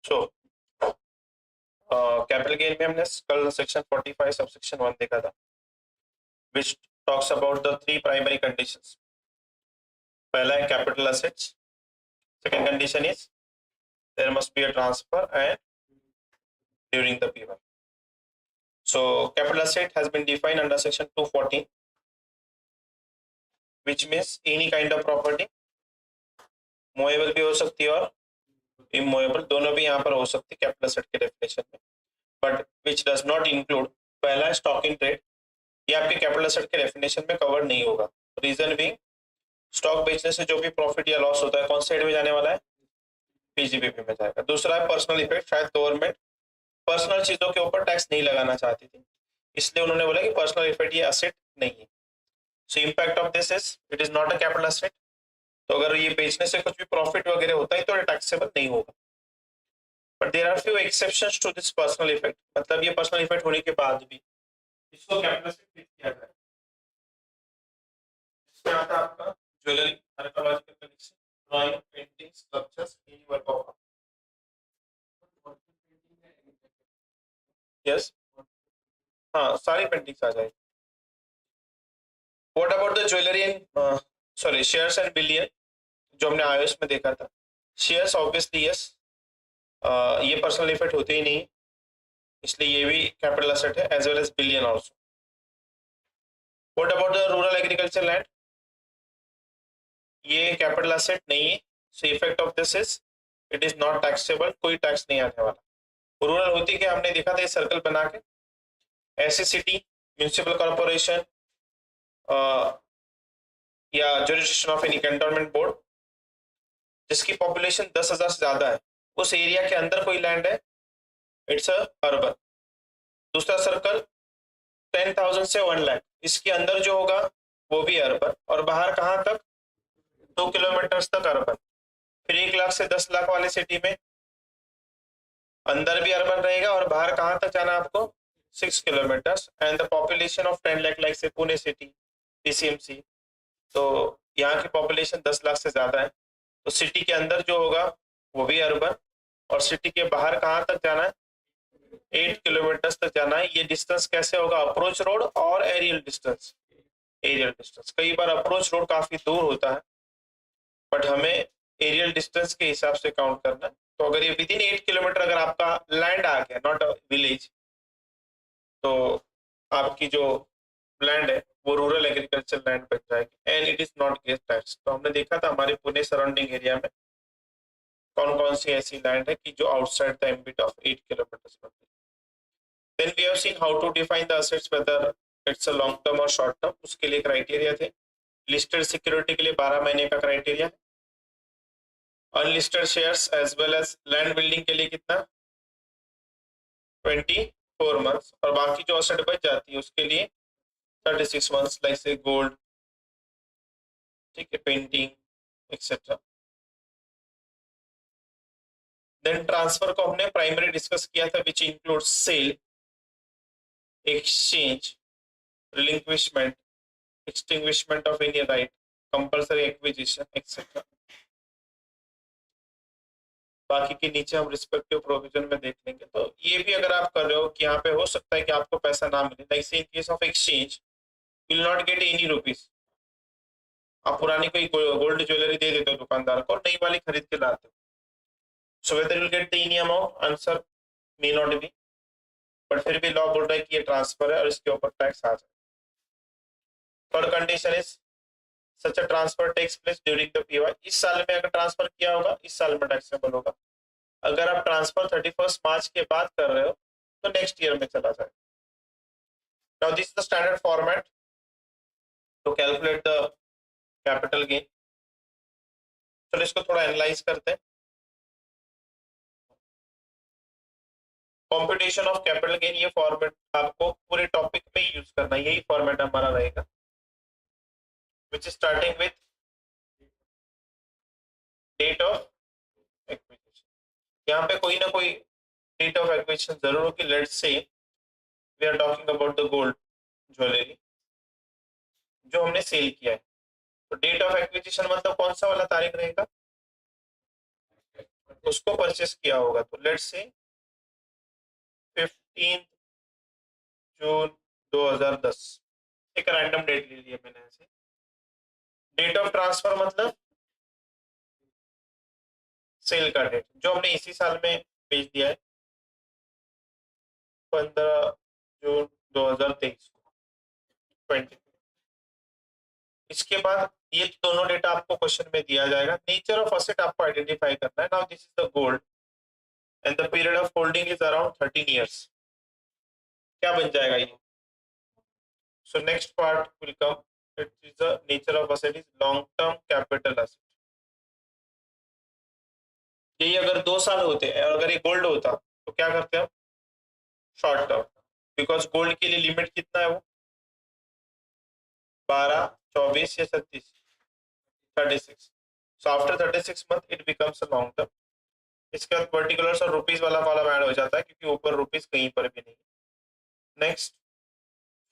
So capital gain में हमने कल सेक्शन 45 सबसेक्शन 1 देखा था, which talks about the three primary conditions. पहला है capital assets, second condition is there must be a transfer and during the period. So capital asset has been defined under section 214, which means any kind of property, movable भी हो सकती है और immovable, दोनों भी यहाँ पर हो सकती है कैपिटल असेट के डेफिनेशन में, but which does not include. पहला है स्टॉक इन ट्रेड, ये आपके कैपिटल असेट के डेफिनेशन में कवर नहीं होगा. रीजन भी स्टॉक बेचने से जो भी प्रॉफिट या लॉस होता है कौन से हेड में जाने वाला है, पीजीबीपी में जाएगा. दूसरा है पर्सनल इफेक्ट, शायद गवर्नमेंट पर्सनल चीजों के ऊपर टैक्स नहीं लगाना चाहती थी, इसलिए उन्होंने बोला कि पर्सनल इफेक्ट ये असेट नहीं है. सो impact of this is it is not a capital asset. तो अगर ये बेचने से कुछ भी प्रॉफिट वगैरह होता है तो ये टैक्सेबल नहीं होगा. But there are few exceptions to this personal effect, मतलब ये पर्सनल इफेक्ट होने के बाद भी इसको कैपिटल असेट ट्रीट किया जाए. इसमें आता है आपका jewellery, archaeological collection, drawing, painting, sculptures, any work of art. Yes, हाँ सारी पेंटिंग्स आ जाएगी. What about the jewellery and sorry shares and bullion, जो हमने आईओएस में देखा था. शेयर्स ऑब्वियसली यस, ये पर्सनल इफेक्ट होते ही नहीं, इसलिए ये भी कैपिटल असेट है, as well as bullion also. What about the rural agriculture land, ये कैपिटल असेट नहीं है. So effect of this is it is not taxable, कोई टैक्स नहीं आने वाला. रूरल होती क्या, हमने देखा था ये सर्कल बना के, ऐसी सिटी, म्यूनिसिपल कॉर्पोरेशन या jurisdiction of any cantonment board जिसकी पॉपुलेशन 10,000 से ज्यादा है, उस एरिया के अंदर कोई लैंड है, इट्स अ अर्बन. दूसरा सर्कल 10,000 से 1 लाख, इसके अंदर जो होगा वो भी अर्बन, और बाहर कहाँ तक, 2 किलोमीटर तक अर्बन. फिर 1 लाख से 10 लाख वाले सिटी में अंदर भी अर्बन रहेगा और बाहर कहाँ तक जाना आपको, 6 kilometre. And the population of 10 lakh like से पुणे सिटी, पीसीएमसी, तो यहाँ की पॉपुलेशन 10 लाख से ज्यादा है, तो सिटी के अंदर जो होगा वो भी अर्बन, और सिटी के बाहर कहाँ तक जाना है, 8 किलोमीटर तक जाना है. ये डिस्टेंस कैसे होगा, अप्रोच रोड और एरियल डिस्टेंस. एरियल डिस्टेंस, कई बार अप्रोच रोड काफी दूर होता है, बट हमें एरियल डिस्टेंस के हिसाब से काउंट करना है. तो अगर ये विद इन 8 किलोमीटर अगर आपका लैंड आ गया, नॉट अ विलेज, तो आपकी जो लैंड है वो रूरल एग्रीकल्चर लैंड बन जाएगी, and it is not get tax. तो हमने देखा था हमारे पुणे सराउंडिंग एरिया में कौन कौन सी ऐसी लैंड है कि जो outside the ambit of 8 kilometre बनती है. Then we have seen how to define the assets, whether it's a long term और शॉर्ट टर्म. उसके लिए क्राइटेरिया थे. लिस्टेड सिक्योरिटी के लिए 12 महीने का criteria, unlisted shares as well as land building के लिए कितना, 24 मंथ्स, और बाकी जो असेट बच जाती है उसके लिए 36 मंथ्स, लाइक से गोल्ड, ठीक है, पेंटिंग एक्सेट्रा. देन ट्रांसफर को हमने प्राइमरी डिस्कस किया था, which includes sale, exchange, relinquishment, extinguishment of any right, compulsory acquisition etcetera. बाकी के नीचे हम रिस्पेक्टिव प्रोविजन में देख लेंगे. तो ये भी अगर आप कर रहे हो कि यहाँ पे हो सकता है कि आपको पैसा ना मिले, लाइक से इन case of exchange will not get any rupees. आप पुरानी कोई गोल्ड ज्वेलरी दे देते हो दुकानदार को, नई वाली खरीद के लाते हो, so whether will get the any amount, answer may not be, but फिर भी लॉ बोल रहा है कि ये ट्रांसफर है और इसके ऊपर टैक्स आ जाए. Third condition is such a transfer takes place during the PY. इस साल में अगर ट्रांसफर किया होगा इस साल में टैक्सेबल होगा. अगर आप ट्रांसफर 31 मार्च के बाद कर रहे हो तो नेक्स्ट ईयर में चला जाए. Now this is the standard format to calculate the capital gain. चलो इसको थोड़ा एनालाइज करते हैं. कंप्यूटेशन ऑफ कैपिटल गेन, ये फॉर्मेट आपको पूरे टॉपिक में यूज करना है, यही फॉर्मेट हमारा रहेगा, which is starting with date of acquisition. यहाँ पे कोई ना कोई डेट ऑफ एक्विजिशन जरूर होगी. Let's say we are talking about the gold jewellery जो हमने सेल किया है, तो डेट ऑफ एक्विजिशन मतलब कौन सा वाला तारीख रहेगा, उसको परचेस किया होगा। तो लेट्स से 15 जून 2010, एक रैंडम डेट ले लिया मैंने ऐसे। डेट ऑफ ट्रांसफर मतलब सेल का डेट, जो हमने इसी साल में बेच दिया है, 15 जून 2023 को 20। इसके बाद ये दोनों डेटा आपको क्वेश्चन में दिया जाएगा। नेचर ऑफ असेट आपको आइडेंटिफाई करना है। Now this is the gold and the period of holding is around 13 years. क्या बन जाएगा ये? So next part will come, it is the nature of asset is long term capital asset. यही अगर 2 साल होते और अगर ये गोल्ड होता तो क्या करते हम? शॉर्ट टर्म, बिकॉज गोल्ड के लिए लिमिट कितना है? वो 12, 24 या 36, 36। So after 36 month it becomes a long term. इसके बाद पर्टिकुलर्स और रुपीज वाला कॉलम ऐड हो जाता है, क्योंकि ऊपर रुपीज कहीं पर भी नहीं। Next,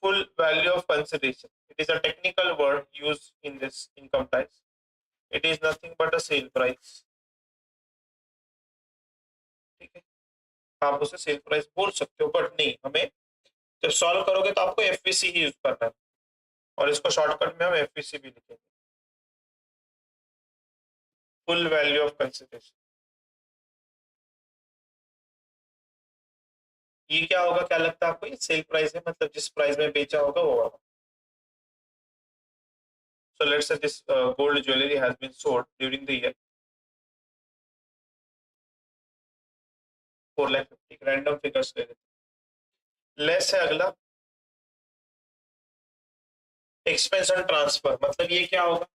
full value of consideration. It is a technical word used in this income tax. It is nothing but a sale price. ठीक है, आप उसे सेल प्राइस बोल सकते हो, बट नहीं, हमें जब सॉल्व करोगे तो आपको एफवीसी ही यूज करना है, और इसको शॉर्टकट में हम एफवीसी भी लिखेंगे, फुल वैल्यू ऑफ कंसिडरेशन। ये क्या होगा, क्या लगता है आपको? ये सेल प्राइस है, मतलब जिस प्राइस में बेचा होगा वो होगा। So let's say this gold jewelry has been sold during the year 4,50,000, random figures ले लेते। लेस है अगला, एक्सपेंस ऑन ट्रांसफर, मतलब ये क्या होगा?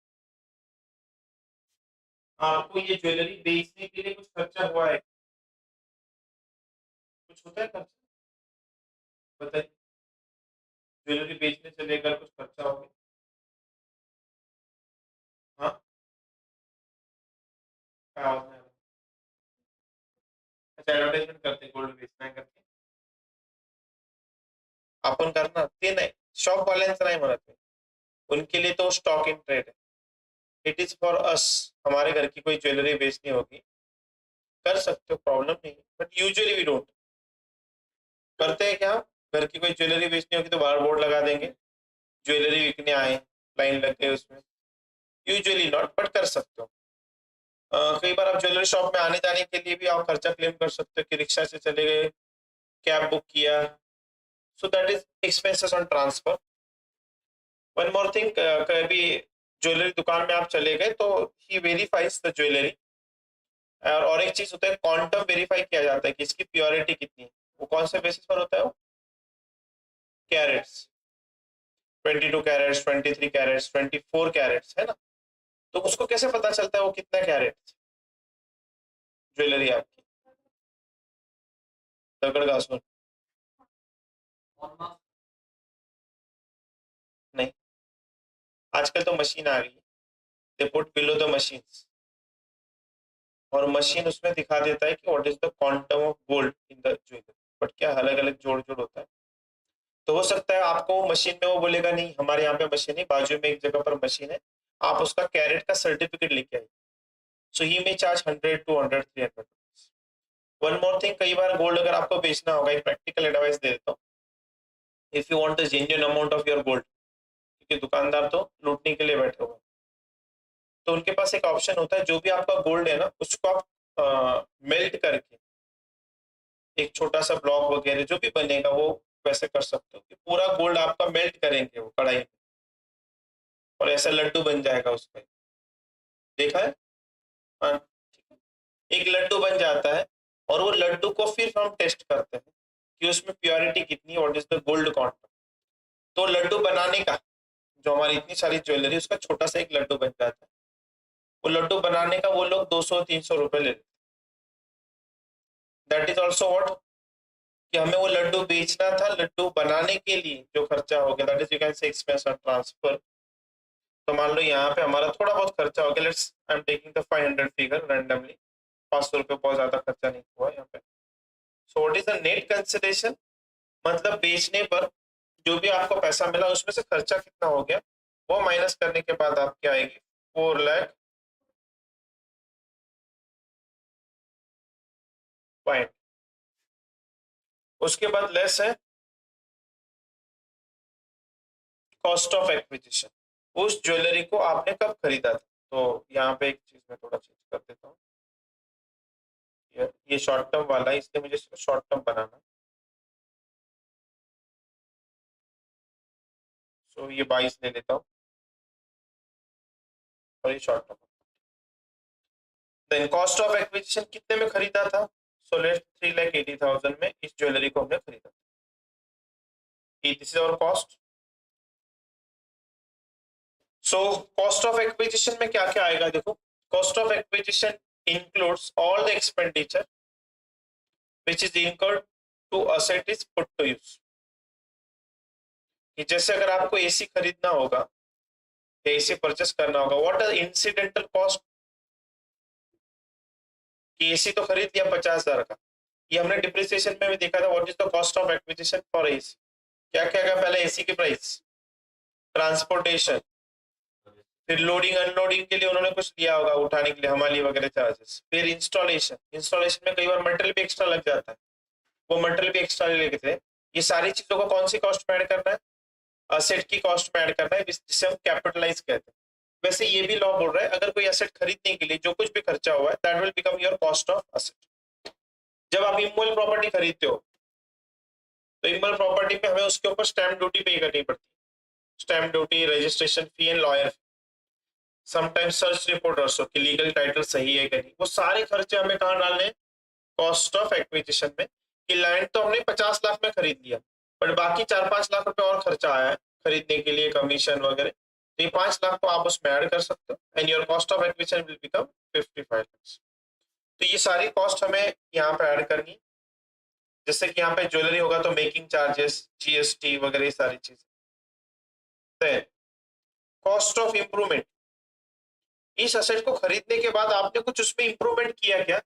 आपको ये ज्वेलरी बेचने के लिए कुछ खर्चा हुआ है, कुछ होता है खर्चा? बताइए, ज्वेलरी बेचने से लेकर कुछ खर्चा हो गया? हाँ, क्या होता है? अच्छा, एडवर्टाइजमेंट करते गोल्ड बेचना है करके आपण करणार ते नाही, शॉप वाल्यांचं नाही म्हणत मी, उनके लिए तो स्टॉक इन ट्रेड है। इट इज फॉर अस, हमारे घर की कोई ज्वेलरी बेचनी होगी, कर सकते हो, प्रॉब्लम नहीं, बट यूजुअली वी डोंट करते हैं। क्या, घर की कोई ज्वेलरी बेचनी होगी तो बाहर बोर्ड लगा देंगे, ज्वेलरी बिकने आए, लाइन लग गए उसमें। यूजुअली नॉट, बट कर सकते हो। कई बार आप ज्वेलरी शॉप में आने जाने के लिए भी आप खर्चा क्लेम कर सकते हो, कि रिक्शा से चले गए, कैब बुक किया, सो that is expenses on transfer. One more thing, कभी ज्वेलरी दुकान में आप चले गए तो ही वेरीफाइज द ज्वेलरी, और एक चीज होता है क्वांटम वेरीफाई किया जाता है कि इसकी प्योरिटी कितनी है। वो कौन से बेसिस पर होता है? वो कैरेट्स, 22 कैरेट्स, 23 कैरेट्स, 24 कैरेट्स, है ना? तो उसको कैसे पता चलता है वो कितना कैरेट ज्वेलरी आपकी? दगड़ घासुन नहीं, आजकल तो मशीन आ गई, they put below the machines, और मशीन उसमें दिखा देता है कि what is the quantum of gold in the jewellery, but क्या अलग अलग जोड़ जोड़ होता है। तो हो सकता है आपको मशीन में वो बोलेगा नहीं हमारे यहाँ पे मशीन नहीं, बाजू में एक जगह पर मशीन है, आप उसका कैरेट का सर्टिफिकेट लेके आइए। सो ही में चार्ज 100, 200, 300। वन मोर थिंग, कई बार गोल्ड अगर आपको बेचना होगा, एक प्रैक्टिकल एडवाइस दे देता हूँ, if you want the genuine amount of your gold, क्योंकि दुकानदार तो लूटने के लिए बैठे हुए, तो उनके पास एक ऑप्शन होता है, जो भी आपका गोल्ड है ना उसको आप मेल्ट करके एक छोटा सा ब्लॉक वगैरह जो भी बनेगा वो वैसे कर सकते हो, कि पूरा गोल्ड आपका मेल्ट करेंगे वो कढ़ाई में, और ऐसा लड्डू बन जाएगा उसका। देखा है? हाँ, ठीक है। एक लड्डू बन जाता है, और वो लड्डू को फिर हम टेस्ट करते हैं कि उसमें प्योरिटी कितनी, what is the gold quantum. तो लड्डू बनाने का, जो हमारी इतनी सारी ज्वेलरी, उसका छोटा सा एक लड्डू बन जाता है। वो लड्डू बनाने का वो लोग 200-300 रुपए लेते हैं। दैट इज ऑल्सो व्हाट, कि हमें वो लड्डू बेचना था, लड्डू बनाने के लिए जो खर्चा हो गया, that is you can say expense on transfer. तो मान लो यहाँ पे हमारा थोड़ा बहुत खर्चा हो गया, let's I am taking the 500 figure randomly, 500 रुपये बहुत ज्यादा खर्चा नहीं हुआ यहाँ पे। सो what is the net consideration, मतलब बेचने पर जो भी आपको पैसा मिला उसमें से खर्चा कितना हो गया, वो माइनस करने के बाद आपकी आएगी 4 पॉइंट। उसके बाद लेस है कॉस्ट ऑफ एक्विजिशन, उस ज्वेलरी को आपने कब खरीदा था। तो यहाँ पे एक चीज मैं थोड़ा चेंज कर देता हूँ, ये शॉर्ट टर्म वाला है इसलिए मुझे इसको शॉर्ट टर्म बनाना। सो ये 22 ले लेता हूँ और ये short term. Then cost of acquisition कितने में खरीदा था, सो लेट 3,80,000 में इस ज्वेलरी को हमने खरीदा। This is our cost. So cost of acquisition में क्या क्या आएगा, देखो cost of acquisition includes all the expenditure which is incurred to asset is put to use। कि जैसे अगर आपको एसी खरीदना होगा या एसी परचेस करना होगा, व्हाट आर इंसिडेंटल कॉस्ट, कि एसी तो खरीद लिया 50,000 का, ये हमने डिप्रिसिएशन में भी देखा था। What is the cost of acquisition for AC, क्या क्या क्या, पहले एसी की प्राइस, ट्रांसपोर्टेशन, फिर लोडिंग अनलोडिंग के लिए उन्होंने कुछ लिया होगा उठाने के लिए हमाली वगैरह चार्जेस, फिर इंस्टॉलेशन, इंस्टॉलेशन में कई बार मटेरियल भी एक्स्ट्रा लग जाता है, वो मटेरियल भी एक्स्ट्रा लेके थे। ये सारी चीजों को कौन सी कॉस्ट में ऐड करना है, असेट की कॉस्ट में ऐड करना है, जिसे हम कैपिटलाइज कहते हैं। वैसे ये भी लॉ बोल रहा है अगर कोई एसेट खरीदने के लिए जो कुछ भी खर्चा हुआ है that will become your cost of asset. जब आप इमोबल प्रॉपर्टी खरीदते हो तो इमोबल प्रॉपर्टी पे हमें उसके ऊपर स्टैम्प ड्यूटी पे करनी पड़ती है, stamp duty, registration fee and lawyer fee, sometimes search report also कि लीगल टाइटल सही है कि नहीं। वो सारे खर्चे हमें कहाँ डालने हैं, कॉस्ट ऑफ एक्विजिशन में। कि लैंड तो हमने 50 लाख में खरीद लिया बट बाकी 4-5 लाख रुपए और खर्चा आया है खरीदने के लिए, कमीशन वगैरह, तो ये 5 लाख को आप उसमें ऐड कर सकते हो and your cost of acquisition will become 55 lakhs। तो ये सारी कॉस्ट हमें यहाँ पे ऐड करनी, जैसे कि यहाँ पे ज्वेलरी होगा तो मेकिंग चार्जेस, जीएसटी वगैरह सारी चीजें। कॉस्ट ऑफ इंप्रूवमेंट, इस असेट को खरीदने के बाद आपने कुछ उसमें इंप्रूवमेंट किया क्या,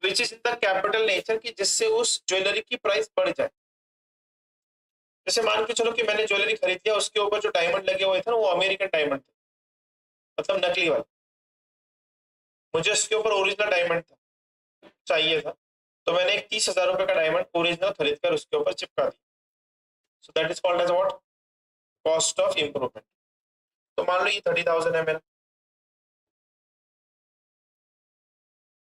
which is in the capital nature, की जिससे उस ज्वेलरी की प्राइस बढ़ जाए। जैसे मान के चलो कि मैंने ज्वेलरी खरीद लिया, उसके ऊपर जो डायमंड लगे हुए थे ना वो अमेरिकन डायमंड थे, मतलब नकली वाला, मुझे उसके ऊपर ओरिजिनल डायमंड था चाहिए था, तो मैंने एक 30,000 रुपए का डायमंड ओरिजिनल खरीद कर उसके ऊपर चिपका दिया। So that is called as what, cost of improvement. तो मान लो ये 30,000 है मेरा,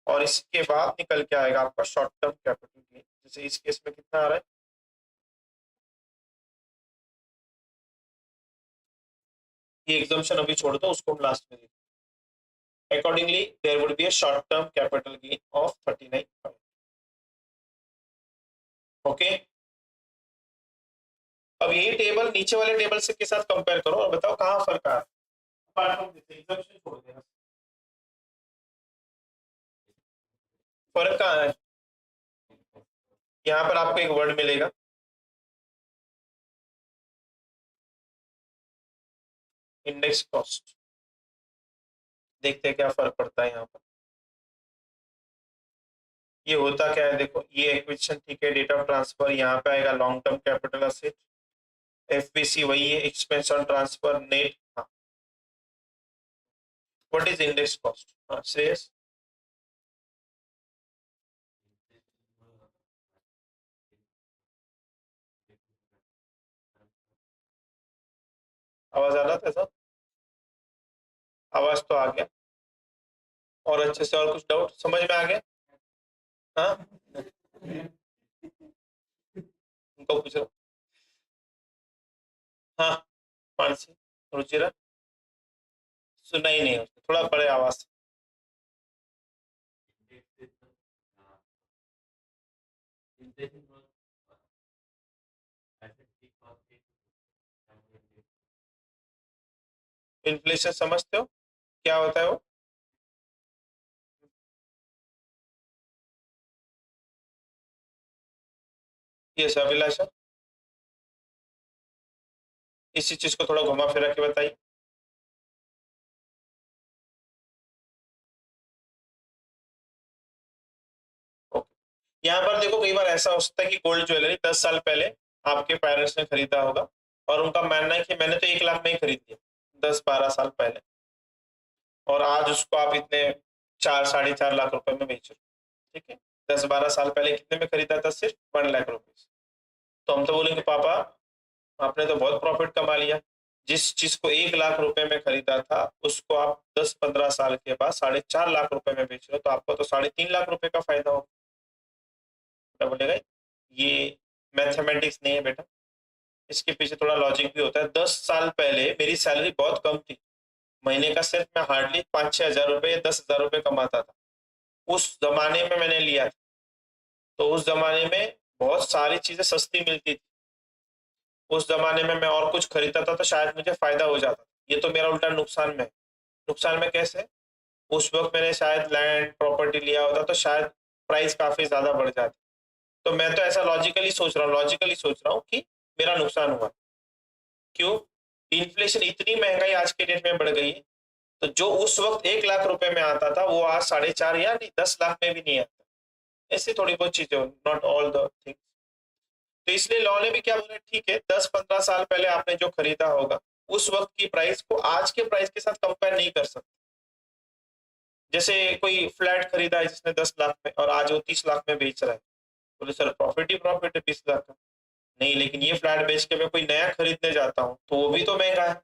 और इसके बाद निकल के आएगा आपका शॉर्ट टर्म कैपिटल गेन। जैसे इस केस में कितना आ रहा है, ये एग्जाम्पशन अभी छोड़ दो, उसको हम लास्ट में देखते। Accordingly there would be a short term capital gain of 39। Okay, अब यही टेबल नीचे वाले टेबल से के साथ कंपेयर करो और बताओ कहाँ फर्क आ रहा है। एग्जाम्पशन छोड़ देना, फर्क कहाँ है। यहाँ पर आपको एक वर्ड मिलेगा, इंडेक्स कॉस्ट। देखते हैं क्या फर्क पड़ता है यहाँ पर। ये होता क्या है, देखो ये एक्विजिशन ठीक है, डेट ऑफ ट्रांसफर यहाँ पे आएगा long term capital asset, FBC वही है, एक्सपेंस ऑन ट्रांसफर नेट। हाँ, व्हाट इज इंडेक्स कॉस्ट, हाँ श्रेयस। आवाज आ रहा था सब, आवाज तो आ गया, और अच्छे से, और कुछ डाउट समझ में आ गया। हाँ उनको पूछ रहा, हाँ मानसी, रुचिरा, सुना ही नहीं, थोड़ा बड़े आवाज से। इन्फ्लेशन समझते हो क्या होता है वो, ये सब अभिलाषा, इसी चीज को थोड़ा घुमा फिरा के बताइए। ओके, यहाँ पर देखो कई बार ऐसा हो सकता है कि गोल्ड ज्वेलरी 10 साल पहले आपके पेरेंट्स ने खरीदा होगा और उनका मानना है कि मैंने तो 1 लाख में ही खरीद लिया 10-12 साल पहले, और आज उसको आप इतने 4-4.5 लाख रुपए में बेच रहे हो, ठीक है, 10-12 साल पहले कितने में खरीदा था? सिर्फ 1 लाख रुपीज। तो हम तो बोलेंगे पापा आपने तो बहुत प्रॉफिट कमा लिया, जिस चीज को 1 लाख रुपए में खरीदा था उसको आप 10-15 साल के बाद 4.5 लाख रुपए में बेच रहे हो, तो आपको तो 3.5 लाख रुपए का फायदा होगा। बेटा बोलेगा ये मैथमेटिक्स नहीं है बेटा, इसके पीछे थोड़ा लॉजिक भी होता है। 10 साल पहले मेरी सैलरी बहुत कम थी, महीने का सिर्फ मैं हार्डली 5-6 हजार रुपए या 10 हजार रुपए कमाता था। उस जमाने में मैंने लिया था, तो उस जमाने में बहुत सारी चीजें सस्ती मिलती थी। उस जमाने में मैं और कुछ खरीदता था तो शायद मुझे फायदा हो जाता। ये तो मेरा उल्टा नुकसान में है। नुकसान में कैसे? उस वक्त मैंने शायद लैंड प्रॉपर्टी लिया होता तो शायद प्राइस काफी ज्यादा बढ़ जाती। तो मैं तो ऐसा लॉजिकली सोच रहा हूँ कि मेरा नुकसान हुआ। क्यों? इन्फ्लेशन इतनी महंगाई आज के डेट में बढ़ गई है, तो जो उस वक्त 1 लाख रुपए में आता था वो आज 4.5 या नहीं 10 लाख में भी नहीं आता। ऐसी थोड़ी बहुत चीजें, नॉट ऑल द थिंग्स। तो इसलिए लॉ ने भी क्या बोला, ठीक है 10-15 साल पहले आपने जो खरीदा होगा उस वक्त की प्राइस को आज के प्राइस के साथ कंपेयर नहीं कर सकते। जैसे कोई फ्लैट खरीदा है जिसने 10 लाख में और आज वो 30 लाख में बेच रहा है, बोले सर प्रॉफिट ही प्रॉफिट है 20 लाख का। नहीं, लेकिन ये फ्लैट बेच के मैं कोई नया खरीदने जाता हूँ तो वो भी तो महंगा है,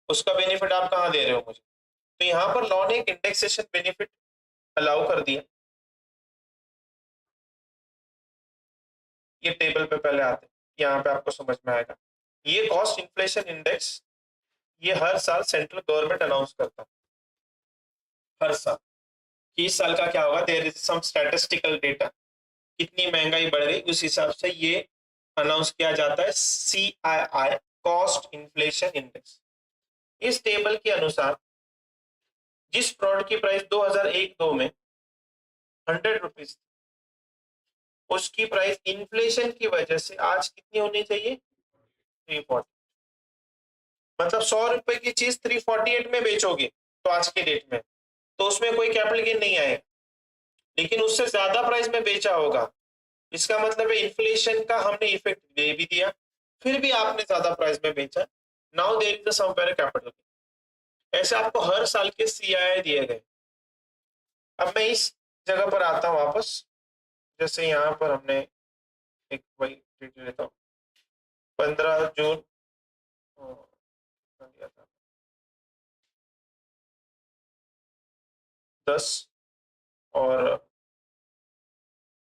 उसका बेनिफिट आप कहाँ दे रहे हो मुझे? तो यहाँ पर लॉ ने एक इंडेक्सेशन बेनिफिट अलाउ कर दिया। ये टेबल पे पहले आते हैं, यहाँ पे आपको समझ में आएगा। ये कॉस्ट इन्फ्लेशन इंडेक्स ये हर साल सेंट्रल गवर्नमेंट अनाउंस करता है, हर साल कि इस साल का क्या होगा। There is some statistical data, कितनी महंगाई बढ़ गई उस हिसाब से ये अनाउंस किया जाता है, CII कॉस्ट इन्फ्लेशन इंडेक्स। इस टेबल के अनुसार जिस प्रोडक्ट की प्राइस 2001-2 में 100 रुपीज, उसकी प्राइस इन्फ्लेशन की वजह से आज कितनी होनी चाहिए? 340। मतलब 100 रुपए की चीज 348 में बेचोगे तो आज के डेट में तो उसमें कोई कैपिटल गेन नहीं आएगा। लेकिन उससे ज्यादा प्राइस में बेचा होगा, इसका मतलब है इन्फ्लेशन का हमने इफेक्ट दे भी दिया, फिर भी आपने ज्यादा प्राइस में बेचा। Now there is a somewhere capital gain. ऐसे आपको हर साल के CII दिए गए। अब मैं इस जगह पर आता हूं वापस। जैसे यहाँ पर हमने एक वही डेट लेता हूँ 15 जून दिया था 10 और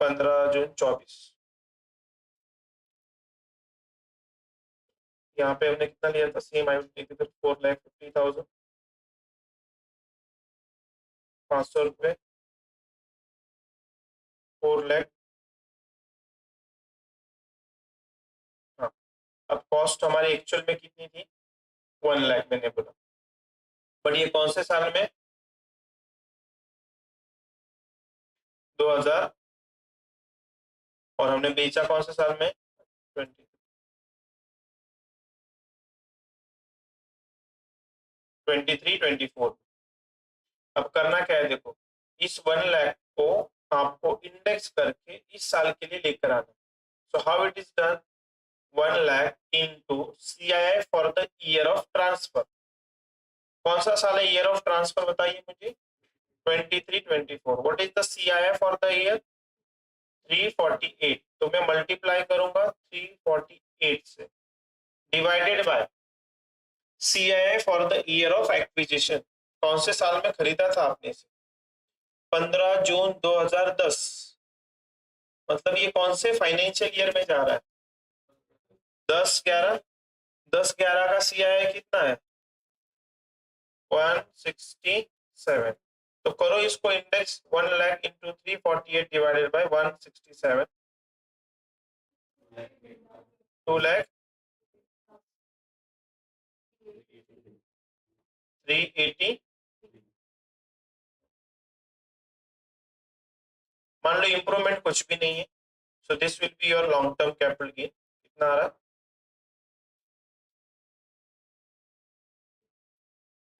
15 जून 24। यहाँ पे हमने कितना लिया था? Same I take it 4,50,000 ₹500 4 lakh. हाँ, अब कॉस्ट हमारी एक्चुअल में कितनी थी? 1 लाख मैंने बोला। बट ये कौन से साल में? 2000। और हमने बेचा कौन से साल में? 23-24। अब करना क्या है देखो, इस 1 लाख को आपको इंडेक्स करके इस साल के लिए लेकर आना। So how it is done? 1 lakh into CII for the year of transfer. कौन सा साल है ईयर ऑफ ट्रांसफर बताइए मुझे? 23-24। What is the CII for the year? 348। तो मैं मल्टीप्लाई करूंगा 348 से, divided by CII for the year of acquisition. कौन से साल में खरीदा था आपने इसे? 15 जून 2010। मतलब ये कौन से फाइनेंशियल ईयर में जा रहा है? 10-11। 10-11 का CII कितना है? 167। तो करो इसको index 1 lakh into 348 divided by 167, 2 lakh 380। मान लो इंप्रूवमेंट कुछ भी नहीं है, so this will be your long term capital gain. कितना आ रहा?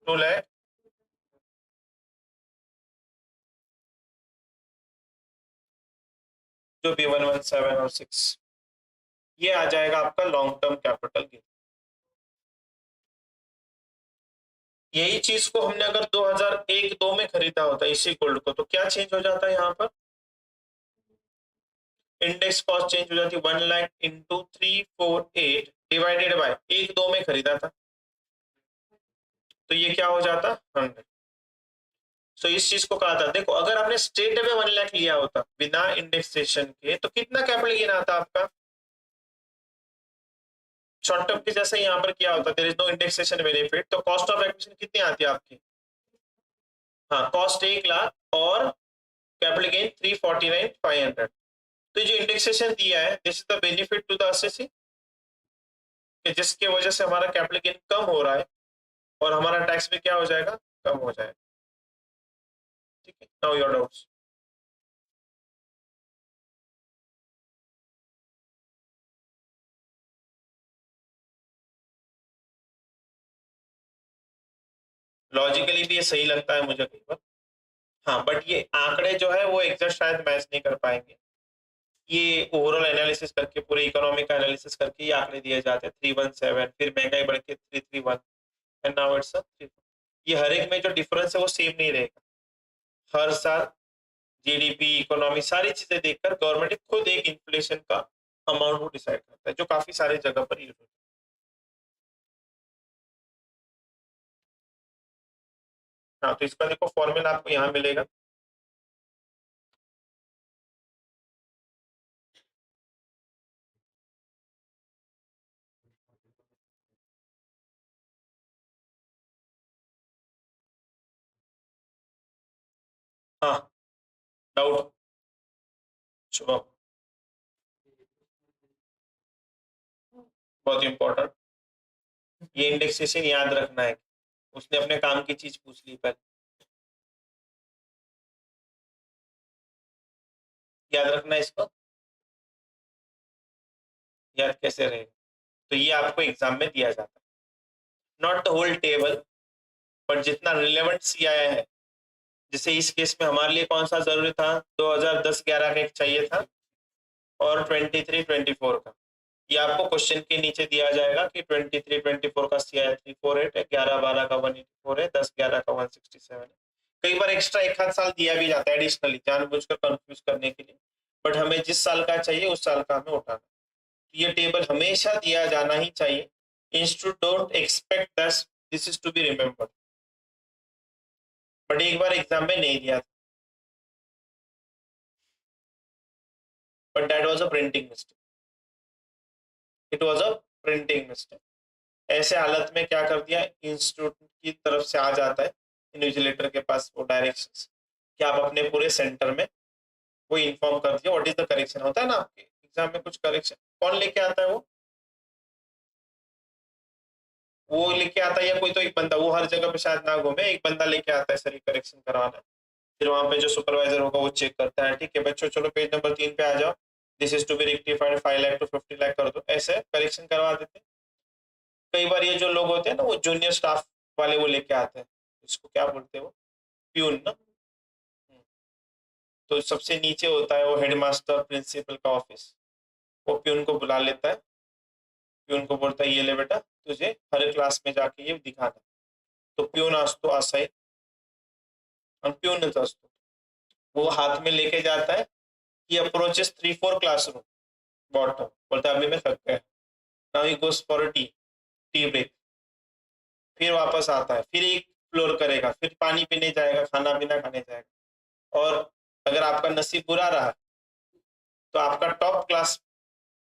2 लाख जो भी 117 और 6, ये आ जाएगा आपका लॉन्ग टर्म कैपिटल गेन। यही चीज को हमने अगर 2001-2 में खरीदा होता इसी गोल्ड को तो क्या चेंज हो जाता है यहाँ पर? इंडेक्स कॉस्ट चेंज हो जाती है 1 लाख इंटू 348 डिवाइडेड बाय 1-2 में खरीदा था, तो ये क्या हो जाता 100। सो इस चीज को कहा था, देखो अगर आपने स्ट्रेट अवे 1 लाख लिया होता बिना इंडेक्सेशन के तो कितना कैपिटल गेन आता आपका, शॉर्ट टर्म के जैसे यहाँ पर किया होता, there is no indexation benefit, तो कॉस्ट ऑफ एक्विजिशन कितनी आती है आपकी, हाँ कॉस्ट 1 लाख और कैपिटल गेन 349,500। तो जो इंडेक्सेशन दिया है this is the benefit to the assessee, जिसके वजह से हमारा कैपिटल गेन कम हो रहा है और हमारा टैक्स भी क्या हो जाएगा, कम हो जाएगा। ठीक है, नाउ योर डाउट्स। लॉजिकली भी ये सही लगता है मुझे कई बार, हाँ बट ये आंकड़े जो है वो एग्जैक्ट शायद मैच नहीं कर पाएंगे, ये ओवरऑल एनालिसिस करके पूरे इकोनॉमी का एनालिसिस करके ये आंकड़े दिए जाते हैं 317, फिर महंगाई बढ़ के 331 एंड नाउ इट्स 3। ये हर एक में जो डिफरेंस है वो सेम नहीं रहेगा, हर साल जीडीपी इकोनॉमी सारी चीजें देखकर गवर्नमेंट खुद एक इन्फ्लेशन का अमाउंट को डिसाइड करता है, जो काफी सारे जगह पर यूज होता है। हाँ तो इसका देखो फॉर्मूला आपको यहाँ मिलेगा, हाँ डाउट शुभम, बहुत इंपॉर्टेंट, ये इंडेक्सेशन याद रखना है, उसने अपने काम की चीज पूछ ली पर याद रखना है इसको, याद कैसे रहेगा, तो ये आपको एग्जाम में दिया जाता है, not the whole table but जितना रिलेवेंट सी आया है, जैसे इस केस में हमारे लिए कौन सा जरूरी था, 2010-11 का एक चाहिए था और 23-24 का, ये आपको क्वेश्चन के नीचे दिया जाएगा कि 23-24 का सी आया 348 है, 11-12 का 184 है, 10-11 का 167 है। कई बार एक्स्ट्रा एक आध साल दिया भी जाता है एडिशनली जानबूझकर कंफ्यूज करने के लिए, बट हमें जिस साल का चाहिए उस साल का हमें उठाना, तो ये टेबल हमेशा दिया जाना ही चाहिए, institute don't expect this is to be remembered, but एक बार एग्जाम में नहीं दिया था, but that was a printing mistake, it was a printing mistake. ऐसे हालत में क्या कर दिया, इंस्टीट्यूट की तरफ से आ जाता है इन्विजिलेटर के पास वो डायरेक्शंस कि आप अपने पूरे सेंटर में वो इन्फॉर्म कर दिया व्हाट इज द करेक्शन, होता है ना आपके एग्जाम में कुछ करेक्शन, कौन लेके आता है वो लेके आता है या कोई तो एक बंदा, वो हर जगह पे शायद ना घूमे, एक बंदा लेके आता है सर करेक्शन करवाना, फिर वहां पे जो सुपरवाइजर होगा वो चेक करता है, ठीक है बच्चों चलो पेज नंबर 3 पे आ जाओ, this is to be rectified 5 lakh to 50 lakh कर दो, ऐसे करेक्शन करवा देते हैं। कई बार ये जो लोग होते हैं ना वो जूनियर स्टाफ वाले वो लेके आते हैं, इसको क्या बोलते हैं वो, प्यून ना, तो सबसे नीचे होता है वो हेडमास्टर प्रिंसिपल का ऑफिस, वो प्यून को बुला लेता है, प्यून को बोलता है ये ले बेटा तुझे हर क्लास में जाके ये दिखाना, तो प्यून असतो असाई और प्यून असतो, वो हाथ में लेके जाता है, he approaches 3-4 classroom bottom, बोलता है अभी मैं थक गया, now he goes for a tea break, फिर वापस आता है, फिर एक फ्लोर करेगा, फिर पानी पीने जाएगा, खाना पीना खाने जाएगा, और अगर आपका नसीब बुरा रहा तो आपका टॉप क्लास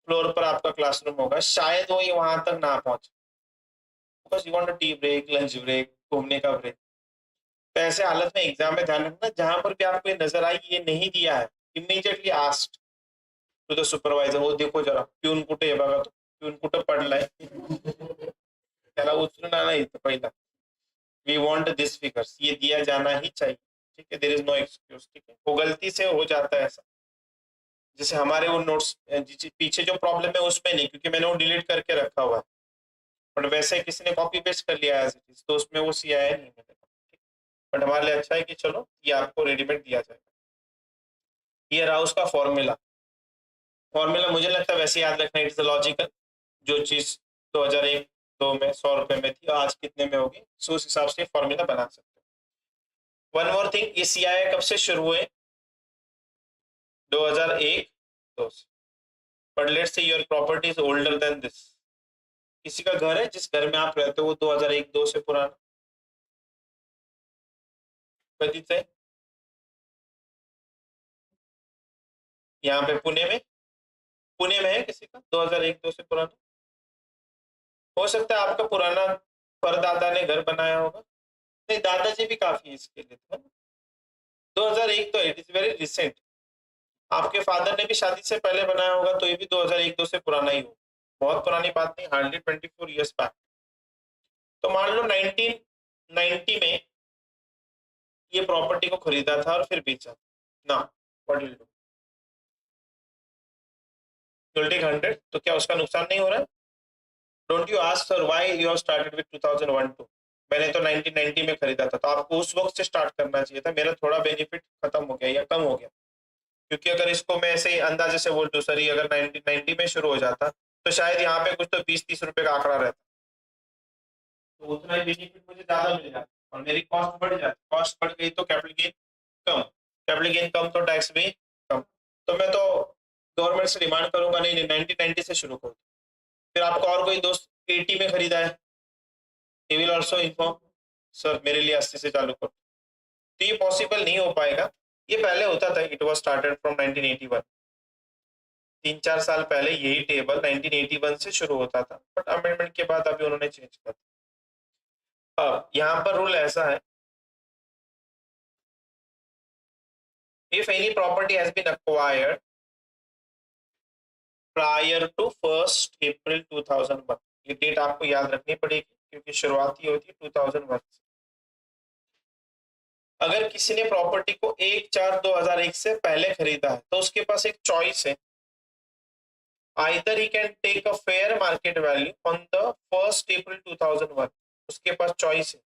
फ्लोर पर आपका क्लासरूम होगा, शायद वो वहां तक ना पहुंचे, because you want a tea break, lunch break, घूमने का ब्रेक। तो ऐसे हालत में एग्जाम में ध्यान रखना, जहां पर भी आपको ये नजर आई ये नहीं दिया है, immediately asked to the supervisor, वो देखो जरा प्यून कुठे आहे बघा, तो प्यून कुठं पडलाय त्याला उचलून आणा इथं पहिला, वी वांट दिस फिगर्स, ये दिया जाना ही चाहिए, ठीक है, देयर इज नो एक्सक्यूज, ठीक है, वो गलती से हो जाता है ऐसा, जैसे हमारे वो नोट्स पीछे जो प्रॉब्लम है उसमें नहीं, क्योंकि मैंने वो डिलीट करके रखा हुआ है, बट वैसे किसी ने कॉपी पेस्ट कर लिया एज इट इज, तो उसमें वो सी आया नहीं मिलेगा, बट हमारे लिए अच्छा है कि चलो ये आपको रेडीमेड दिया जाएगा। ये रहा उसका फॉर्मूला, फॉर्मूला मुझे लगता है वैसे याद रखना, इट्स लॉजिकल, जो चीज 2001 दो में 100 रुपए में थी आज कितने में होगी, सो उस हिसाब से फॉर्मूला बना सकते हो। वन मोर थिंग, ये सीआईए कब से शुरू हुए, 2001 दो से। But let's say your property is older than this, किसी का घर है जिस घर में आप रहते हो वो 2001-2 से पुराना, कधीच आहे, यहाँ पे पुणे में है किसी का 2001-2 से पुराना, हो सकता है आपका पुराना परदादा ने घर बनाया होगा, नहीं दादाजी भी काफी है इसके लिए, तो 2001 तो इट इज वेरी रिसेंट, आपके फादर ने भी शादी से पहले बनाया होगा तो ये भी 2001-2 से पुराना ही हो, बहुत पुरानी बात नहीं, हार्डली 24 ईयर्स बैक। तो मान लो 1990 में ये प्रॉपर्टी को खरीदा था और फिर बेचा ना, what will do, will take 100, तो क्या उसका नुकसान नहीं हो रहा है? Don't you ask sir why you have started with 2001-2, मैंने तो 1990 में खरीदा था, तो आपको उस वक्त से स्टार्ट करना चाहिए था, मेरा थोड़ा बेनिफिट खत्म हो गया या कम हो गया, क्योंकि अगर इसको मैं ऐसे अंदाजे से बोल दूं सर ये अगर 1990 में शुरू हो जाता तो शायद यहाँ पे कुछ तो 20-30 रुपए का आंकड़ा रहता, तो उतना ही बेनिफिट मुझे ज्यादा मिल जाता और मेरी कॉस्ट बढ़ जाती, कॉस्ट बढ़ गई तो कैपिटल गेन कम, कैपिटल गेन कम तो टैक्स भी कम, तो मैं तो गवर्नमेंट से डिमांड करूंगा नहीं नहीं 1990 से शुरू करो। फिर आपको और कोई दोस्त 80 में खरीदा है, he will also inform sir मेरे लिए 80 से चालू करो, तो ये पॉसिबल नहीं हो पाएगा, ये पहले होता था, इट वाज स्टार्टेड फ्रॉम 1981, 3-4 साल पहले यही टेबल 1981 से शुरू होता था, बट अमेंडमेंट के बाद अभी उन्होंने चेंज कर दिया। अब यहाँ पर रूल ऐसा है, if any property has been acquired prior to 1 April 2001, ये डेट आपको याद रखनी पड़ेगी क्योंकि शुरुआती होती है 2001 से। अगर किसी ने प्रॉपर्टी को 1/4/2001 से पहले खरीदा है तो उसके पास एक चॉइस है, either he can take a fair market value on the 1 April 2001, उसके पास चॉइस है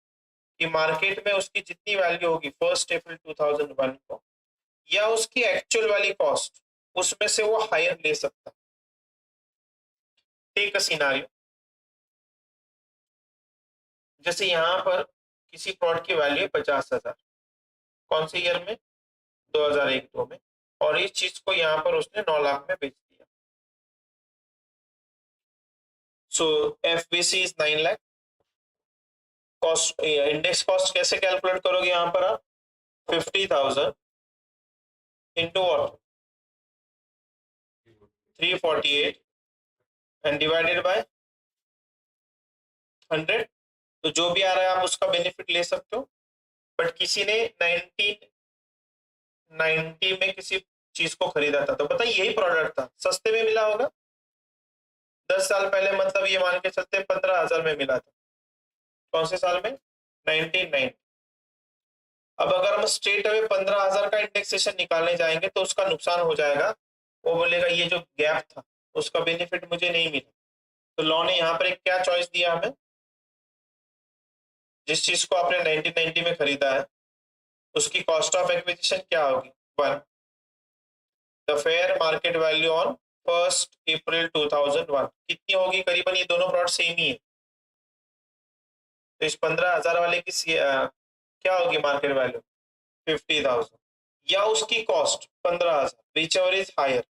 कि मार्केट में उसकी जितनी वैल्यू होगी 1 अप्रैल 2001 को या उसकी एक्चुअल वाली कॉस्ट उसमें से वो हायर ले सकता है। टेक अ सिनारियो, जैसे यहाँ पर किसी प्लॉट की वैल्यू है 50,000, कौन से ईयर में, 2001-2 में, और इस चीज को यहाँ पर उसने 9 लाख में बेच दिया, so FBC is 9 lakh, cost index cost कैसे कैलकुलेट करोगे यहाँ पर आप, 50,000 into what 348 and divided by 100, तो जो भी आ रहा है आप उसका बेनिफिट ले सकते हो। बट किसी ने 1990 में किसी चीज को खरीदा था तो पता यही प्रोडक्ट था, सस्ते में मिला होगा, 10 साल पहले मतलब ये मान के चलते 15,000 में मिला था, कौन से साल में, 1990। अब अगर हम स्ट्रेट अवे 15,000 का इंडेक्सेशन निकालने जाएंगे तो उसका नुकसान हो जाएगा, वो बोलेगा ये जो गैप था उसका बेनिफिट मुझे नहीं मिला, तो लॉ ने यहाँ पर एक क्या चॉइस दिया हमें, जिस चीज को आपने 1990 में खरीदा है उसकी कॉस्ट ऑफ एक्विजिशन क्या होगी, 1, the fair market value on 1 April 2001 कितनी होगी, करीबन ये दोनों प्लॉट सेम ही है, तो इस 15,000 वाले की क्या होगी मार्केट वैल्यू 50,000 या उसकी cost 15,000, which ever is higher,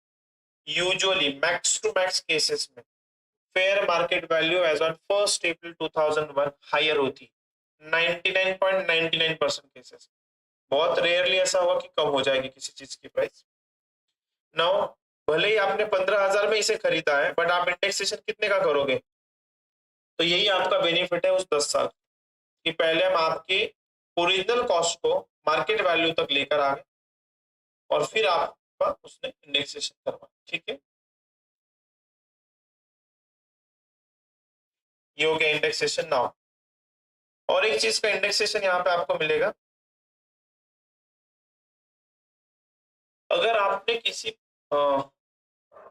usually max to max cases में fair market value as on 1 April 2001 higher होती, 99.99% केसेस, बहुत रेयरली ऐसा होगा कि कम हो जाएगी किसी चीज की प्राइस। नाउ भले ही आपने 15,000 में इसे खरीदा है बट आप इंडेक्सेशन कितने का करोगे, तो यही आपका बेनिफिट है उस 10 साल कि पहले हम आपके ओरिजिनल कॉस्ट को मार्केट वैल्यू तक लेकर आ गए और फिर आपका उसने इंडेक्सेशन करवा, ठीक है, ये हो गया इंडेक्सेशन। नाउ और एक चीज का इंडेक्सेशन यहाँ पे आपको मिलेगा, अगर आपने किसी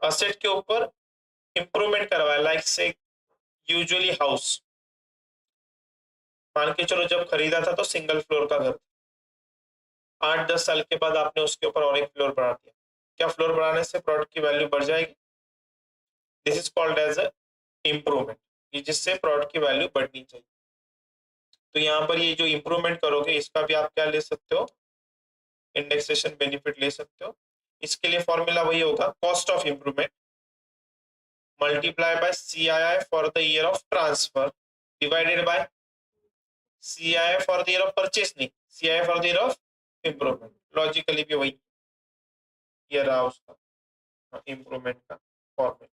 असेट के ऊपर इंप्रूवमेंट करवाया, लाइक से यूजुअली हाउस, मान के चलो जब खरीदा था तो सिंगल फ्लोर का घर, 8-10 साल के बाद आपने उसके ऊपर और एक फ्लोर बढ़ा दिया, क्या फ्लोर बढ़ाने से प्रोडक्ट की वैल्यू बढ़ जाएगी, this is called as a improvement, जिससे प्रोडक्ट की वैल्यू बढ़नी चाहिए, तो यहाँ पर ये जो इम्प्रूवमेंट करोगे इसका भी आप क्या ले सकते हो, इंडेक्सेशन बेनिफिट ले सकते हो। इसके लिए फॉर्मूला वही होगा, cost of improvement multiply by CII for the year of transfer divided by CII for the year of purchase, नहीं CII for the year of improvement. Logically भी वही ये रहा उसका इम्प्रूवमेंट का फॉर्मूला।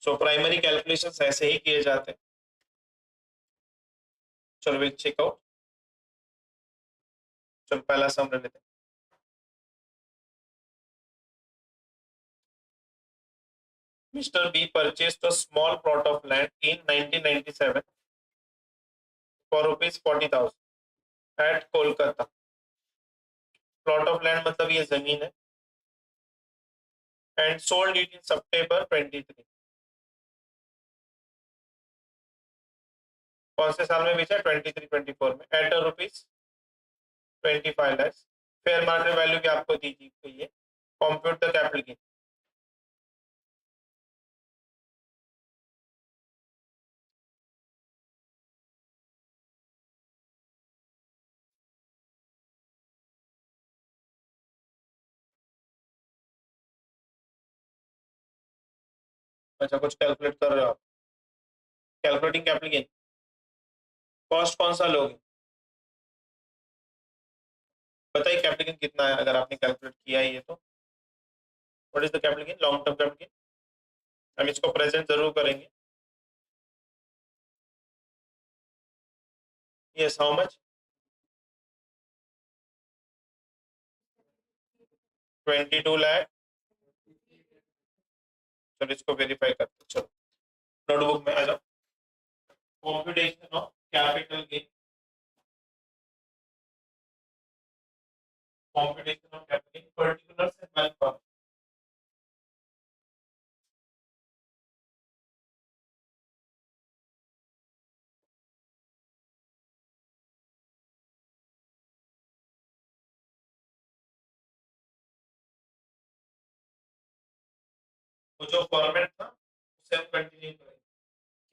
सो प्राइमरी कैलकुलेशंस ऐसे ही किए जाते हैं। चलो विल चेक आउट। चलो पहला सम ले लेते हैं। Mr. B purchased a small plot of land in 1997 for rupees 40,000 at Kolkata. Plot of land मतलब ये जमीन है, and sold it in September 23। कौन से साल में बेचा? 23-24 में at rupees 25 lakh. Fair market value भी आपको दी गई है। Compute the capital gain. अच्छा कुछ कैलकुलेट कर रहे हो आप? Calculating capital gain. कॉस्ट कौन सा लोगे? बताइए कैपिटल गेन कितना है अगर आपने कैलकुलेट किया है ये तो। What is the capital gain? Long term capital gain. हम इसको प्रेजेंट जरूर करेंगे। Yes, how much? 22 लाख। चलो इसको वेरीफाई करते। चलो नोटबुक में आ जाओ। Computation of capital gain, computation of capital gain particulars and wealth form. वो जो फॉर्मेट था उसे हम कंटिन्यू करेंगे।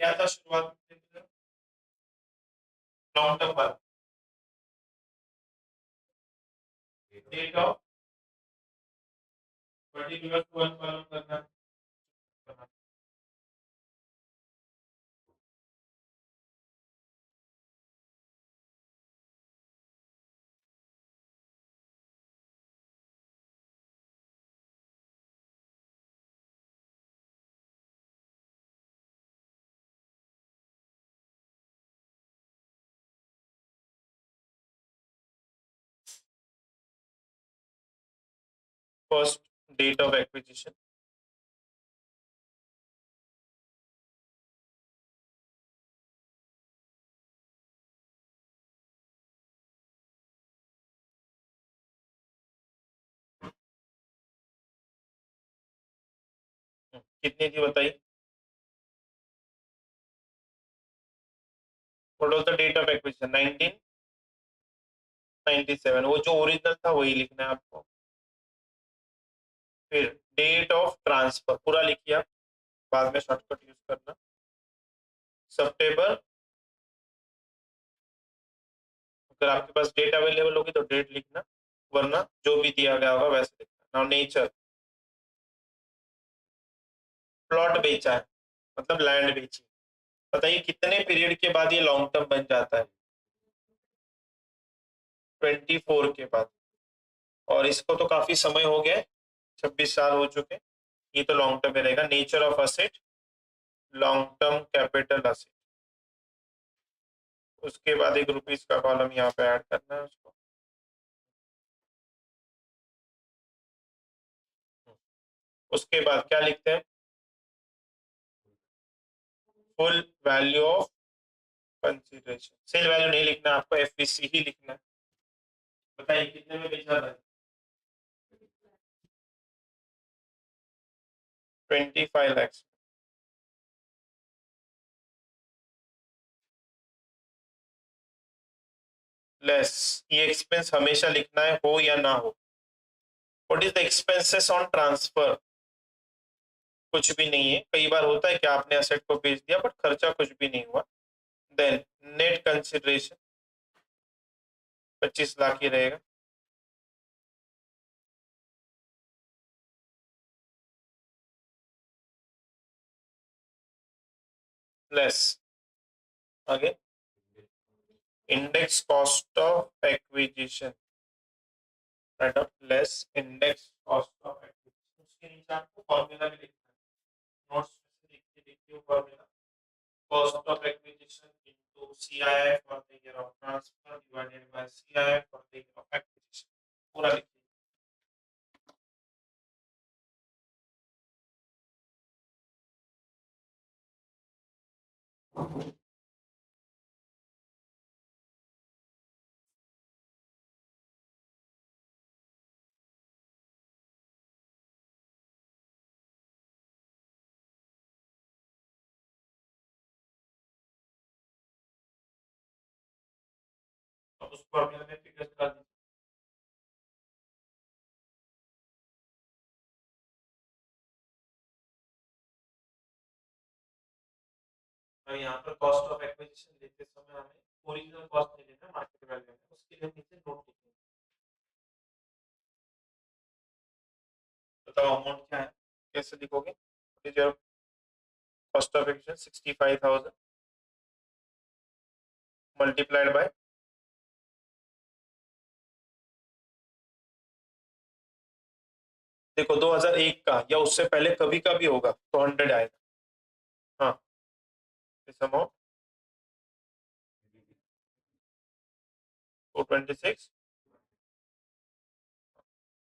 क्या था शुरुआत में? लॉन्ग टर्म वाला डेट ऑफ पर्टिकुलर को फॉलो करना है। फर्स्ट डेट ऑफ एक्विजिशन, कितनी थी बताइए? What was the date of acquisition? 1997। वो जो ओरिजिनल था वही लिखना है आपको। फिर डेट ऑफ ट्रांसफर पूरा लिखिए आप, बाद में शॉर्टकट यूज करना। सितंबर, अगर आपके पास डेट अवेलेबल होगी तो डेट लिखना, वरना जो भी दिया गया होगा वैसे लिखना। नाउ नेचर, प्लॉट बेचा है मतलब लैंड बेची। बताइए कितने पीरियड के बाद ये लॉन्ग टर्म बन जाता है? 24 के बाद। और इसको तो काफी समय हो गया, 26 साल हो चुके। ये तो लॉन्ग टर्म में रहेगा। Nature of asset, long term capital asset. उसके बाद एक रुपीज का कॉलम यहाँ पे ऐड करना है उसको। उसके बाद क्या लिखते हैं? Full value of consideration. Sale value नहीं लिखना, आपको FVC ही लिखना है। बताइए कितने में बेचा था? 25 लाख लेस। ये एक्सपेंस हमेशा लिखना है, हो या ना हो। What is the expenses on transfer? कुछ भी नहीं है। कई बार होता है कि आपने असेट को बेच दिया बट खर्चा कुछ भी नहीं हुआ। देन नेट कंसिडरेशन 25 लाख ही रहेगा। लेस आगे index cost of acquisition, right of less index cost of acquisition. उसके नीचे आपको फॉर्मूला भी लिखना है, नोट्स में लिखिए formula, cost of acquisition into CII for the year of transfer divided by CII for the year of acquisition, पूरा लिखिए। अब उस फॉर्मूला में फिगर्स डाल दीजिए। और यहाँ पर कॉस्ट ऑफ एक्विजिशन लेते समय हमें ओरिजिनल कॉस्ट नहीं लेना, मार्केट वैल्यू है, उसके लिए नीचे नोट लिखेंगे। बताओ अमाउंट क्या है, कैसे लिखोगे? Cost of acquisition 65,000 multiplied by देखो 2001 का या उससे पहले कभी का भी होगा तो 100 आएगा। हाँ इस अमाउंट 226,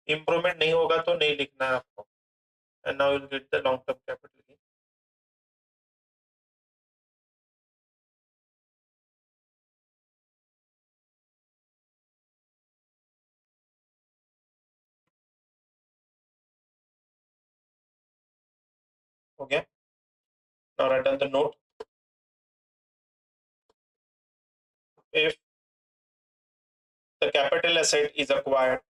इंप्रूवमेंट नहीं होगा तो नहीं लिखना है आपको। And now will get the long term capital gain. हो गया। Now write down the note. If the capital asset is acquired,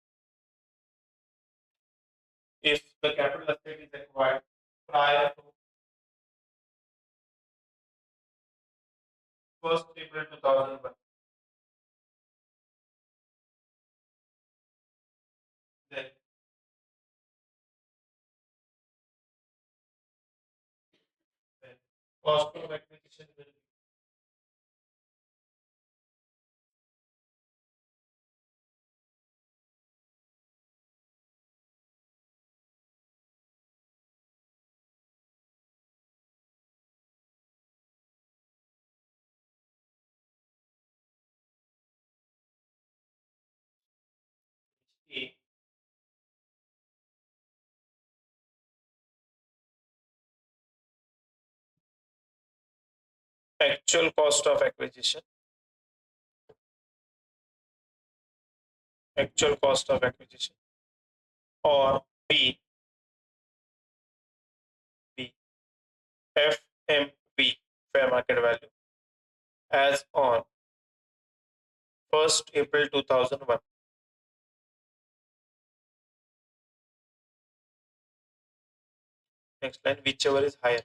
if the capital asset is acquired prior to 1st April 2001, then cost of acquisition will be A. Actual cost of acquisition, actual cost of acquisition, or B, B, FMV, fair market value, as on 1st April 2001. Next line, whichever is higher.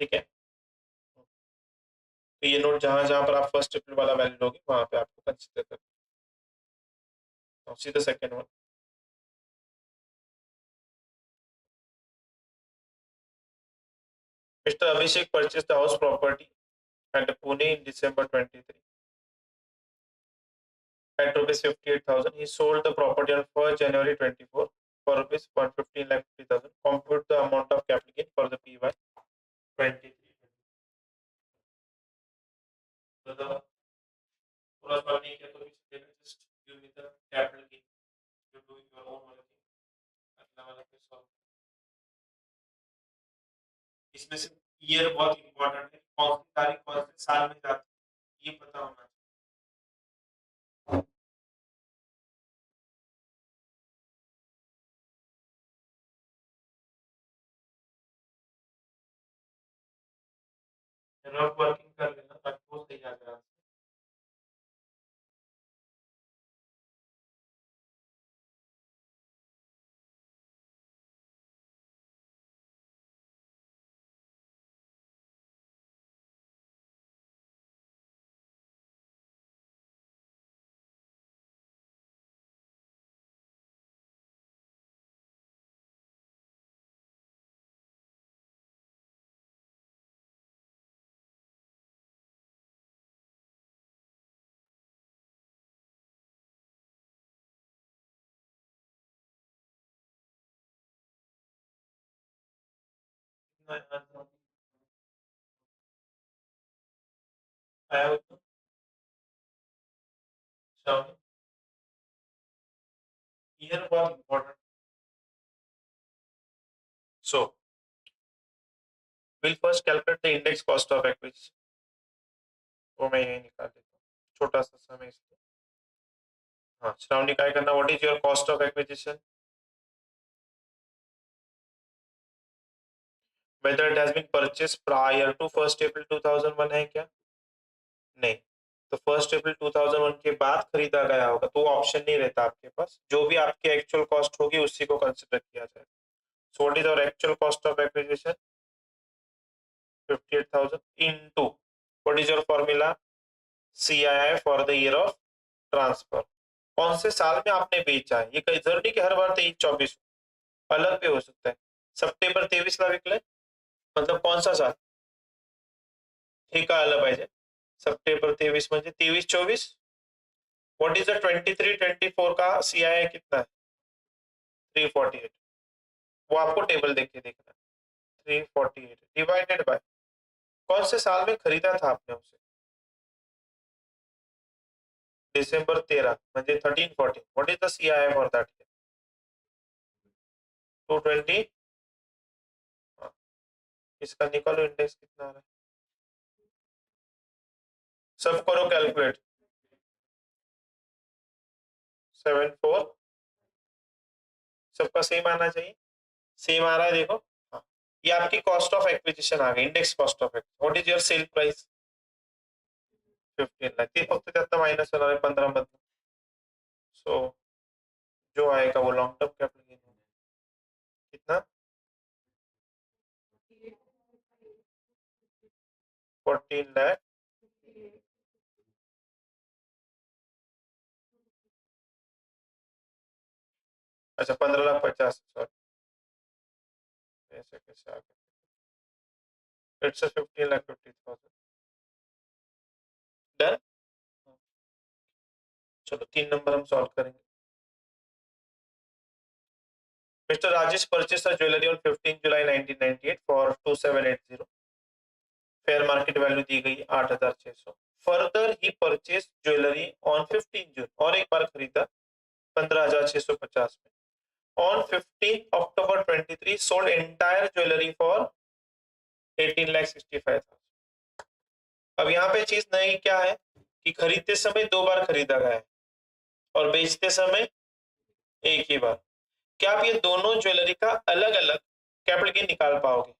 ठीक है, तो ये note जहां जहां पर आप first April वाला value लोगे वहां पे आपको कंसीडर करना। See the second one. Mr. Abhishek purchased the house property at Pune in December 23 at rupees 58,000. He sold the property on 1st January 24 for rupees 115,50,000. Compute the amount of capital gain for the PY 23. So the पूरा solve नहीं किया तो भी चलेगा, just give me the capital gain. You do your own वाला thing. अगला वाला पे सॉल्व। इसमें से ईयर बहुत इंपॉर्टेंट है, कौन सी तारीख कौन से साल में जाती है ये पता होना चाहिए। रफ वर्किंग कर लेना ताकि वो सही आ जाए। आया हो तो Shravani, here was important. So we'll first calculate the index cost of acquisition. वो मैं यही निकाल देता हूँ, छोटा सा समय इसलिए। हाँ श्रावणी, काय करना, what is your cost of acquisition, whether it has been purchased prior to 1st April 2001 है क्या? नहीं। तो 1st April 2001 के बाद खरीदा गया होगा तो ऑप्शन नहीं रहता आपके पास, जो भी आपकी एक्चुअल कॉस्ट होगी उसी को कंसिडर किया जाए। So what is our actual cost of acquisition, 58,000 into what is your formula, CII for the year of transfer. कौन से साल में आपने बेचा है, ये कहीं जरूरी नहीं कि हर बार 23-24 अलग भी हो सकता है। सप्टेंबर 23 ला विकलाय मतलब कौन सा साल, ठीक आलं पाहिजे। सप्टेंबर 23 म्हणजे 23-24। व्हाट इज द 23-24 का CII कितना है, 348। वो आपको टेबल देख के देखना है, 348 डिवाइडेड बाय कौन से साल में खरीदा था आपने उसे, डिसेंबर 13 म्हणजे 13-14। What is the CII for that year, 220। इसका निकालो इंडेक्स कितना आ रहा है, सब करो कैलकुलेट, 74। सबका सेम आना चाहिए, सेम आ रहा है देखो। हाँ, ये आपकी कॉस्ट ऑफ एक्विजिशन आ गई, index cost of acquisition. What is your sale price, 15 lakh. ते फक्त त्यातनं माइनस होणार आहे 15 मधनं। सो जो आएगा वो लॉन्ग टर्म कैपिटल गेन होगा, कितना, 14 लाख। अच्छा 15,50,000, सॉरी ऐसे कैसे आ गया, इट्स 15,50,000। डन। चलो 3 नंबर हम सॉल्व करेंगे। Mister Rajesh purchase jewellery on 15 July 1998 for 2780। Fair market value दी गई 8,600। Further he purchase jewellery on 15 June, और एक बार खरीदा 15,650 में। On 15 October 23 sold entire jewellery for 18,65,000। अब यहाँ पे चीज नई क्या है कि खरीदते समय 2 बार खरीदा गया है और बेचते समय एक ही बार। क्या आप ये दोनों ज्वेलरी का अलग अलग कैपिटल गेन निकाल पाओगे,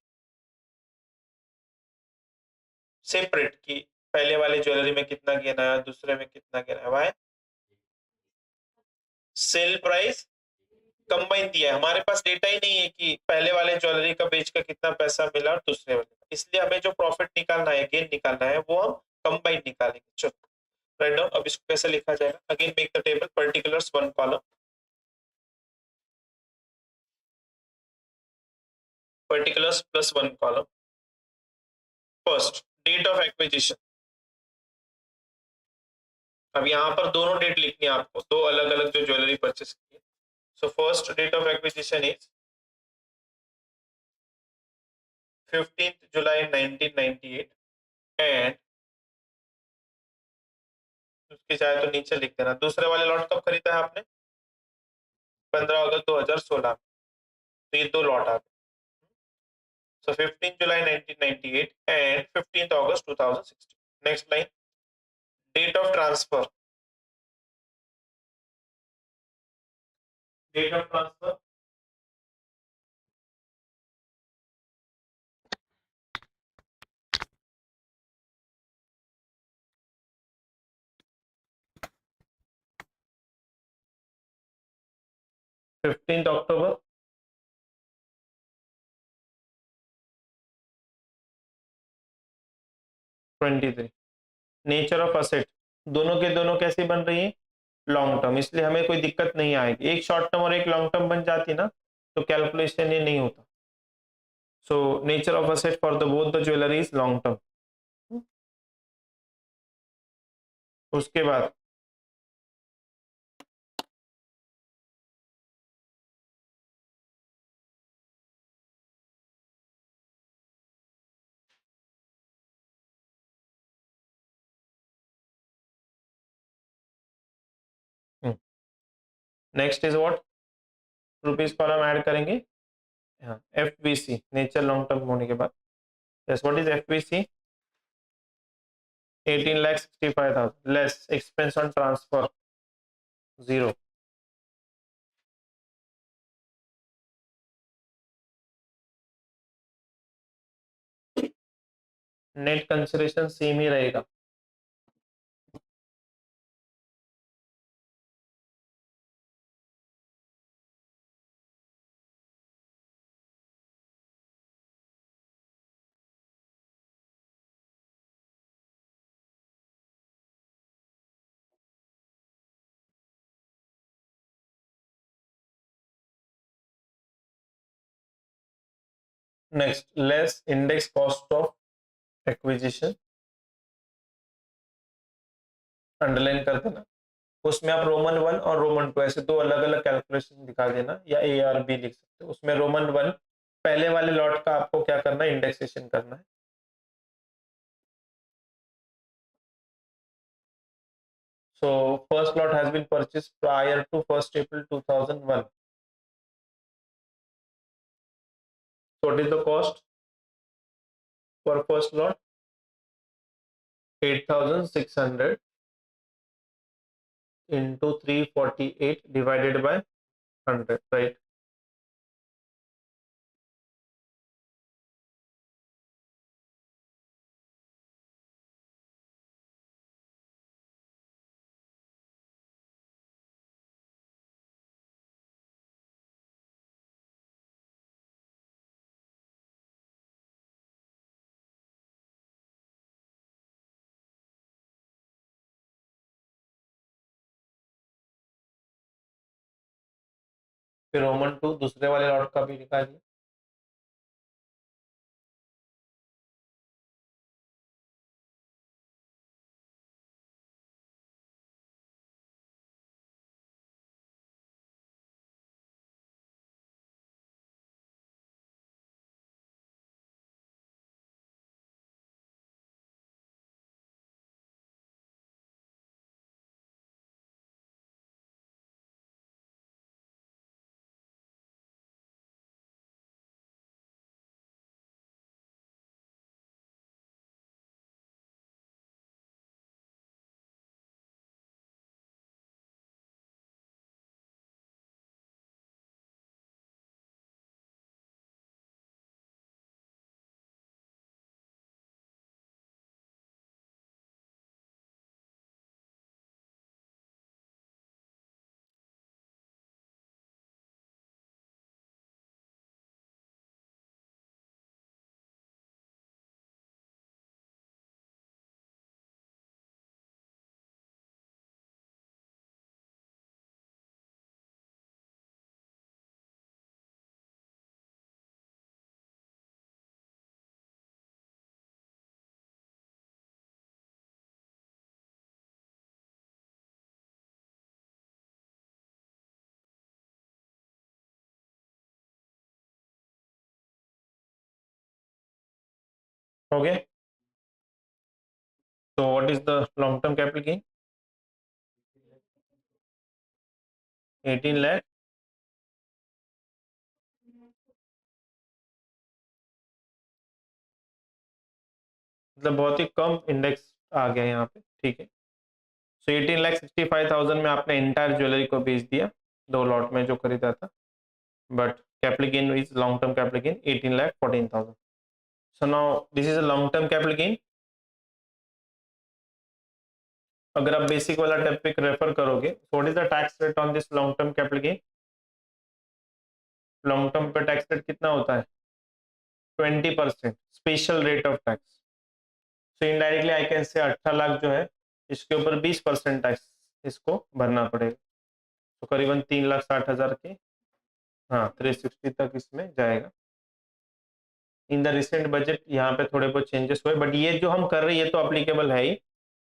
सेपरेट, कि पहले वाले ज्वेलरी में कितना गेन आया, दूसरे में कितना गेन आया? वाई, सेल प्राइस कंबाइन दिया है, हमारे पास डेटा ही नहीं है कि पहले वाले ज्वेलरी का बेच कर कितना पैसा मिला और दूसरे वाले का, इसलिए हमें जो प्रॉफिट निकालना है, गेन निकालना है, वो हम कंबाइन निकालेंगे। चलो राइट डाउन। अब इसको कैसे लिखा जाएगा, again make the table, particulars 1 column, particulars plus 1 column. First date of acquisition, अब यहाँ पर दोनों डेट लिखनी है आपको, दो अलग अलग जो ज्वेलरी परचेस की है। So first date of acquisition is 15th July 1998 and उसके चाहे तो नीचे लिख देना, दूसरे वाले लॉट कब खरीदा है आपने, 15 अगस्त 2016 में। तो ये दो लॉट आ गए। So 15 July 1998 and 15 August 2016। Next line, date of transfer, date of transfer 15 October 23। Nature of asset दोनों के दोनों कैसे बन रही है, लॉन्ग टर्म, इसलिए हमें कोई दिक्कत नहीं आएगी। एक शॉर्ट टर्म और एक लॉन्ग टर्म बन जाती ना तो कैलकुलेशन ये नहीं होता। So nature of asset for the both the jewellery is long term. उसके बाद next is what, rupees column add करेंगे। हाँ, एफबीसी नेचर लॉन्ग टर्म होने के बाद, yes what is FBC, 18,65,000 less expense on transfer 0। Net consideration same ही रहेगा। Next less index cost of acquisition, underline कर देना। उसमें आप रोमन 1 और रोमन 2 ऐसे दो अलग अलग कैलकुलेशन दिखा देना, या ए आर बी लिख सकते हो। उसमें रोमन 1 पहले वाले लॉट का आपको क्या करना है, इंडेक्सेशन करना है। So first lot has been purchased prior to 1st April 2001. So what is the cost for first lot? 8,600 into 348 divided by 100, right? फिर रोमन 2 दूसरे वाले लॉट का भी निकालिए। Okay, so what is the long term capital gain? 18 lakh, मतलब बहुत ही कम index आ गया यहाँ पे, ठीक है। सो 18,65,000 में आपने इंटायर ज्वेलरी को बेच दिया, दो लॉट में जो खरीदा था, but capital gain is long term capital gain 18,14,000। So now this is a long term capital gain. अगर आप बेसिक वाला टॉपिक रेफर करोगे, what is the tax rate on this long term capital gain? Long term पे tax rate कितना होता है 20%, special rate of tax. So indirectly I can से 18 लाख जो है इसके ऊपर 20% टैक्स इसको भरना पड़ेगा। तो करीबन 3,60,000 के, हाँ 360 तक इसमें जाएगा। इन द रिसेंट बजट यहाँ पे थोड़े बहुत चेंजेस हुए, बट ये जो हम कर रहे हैं ये तो अप्लीकेबल है ही।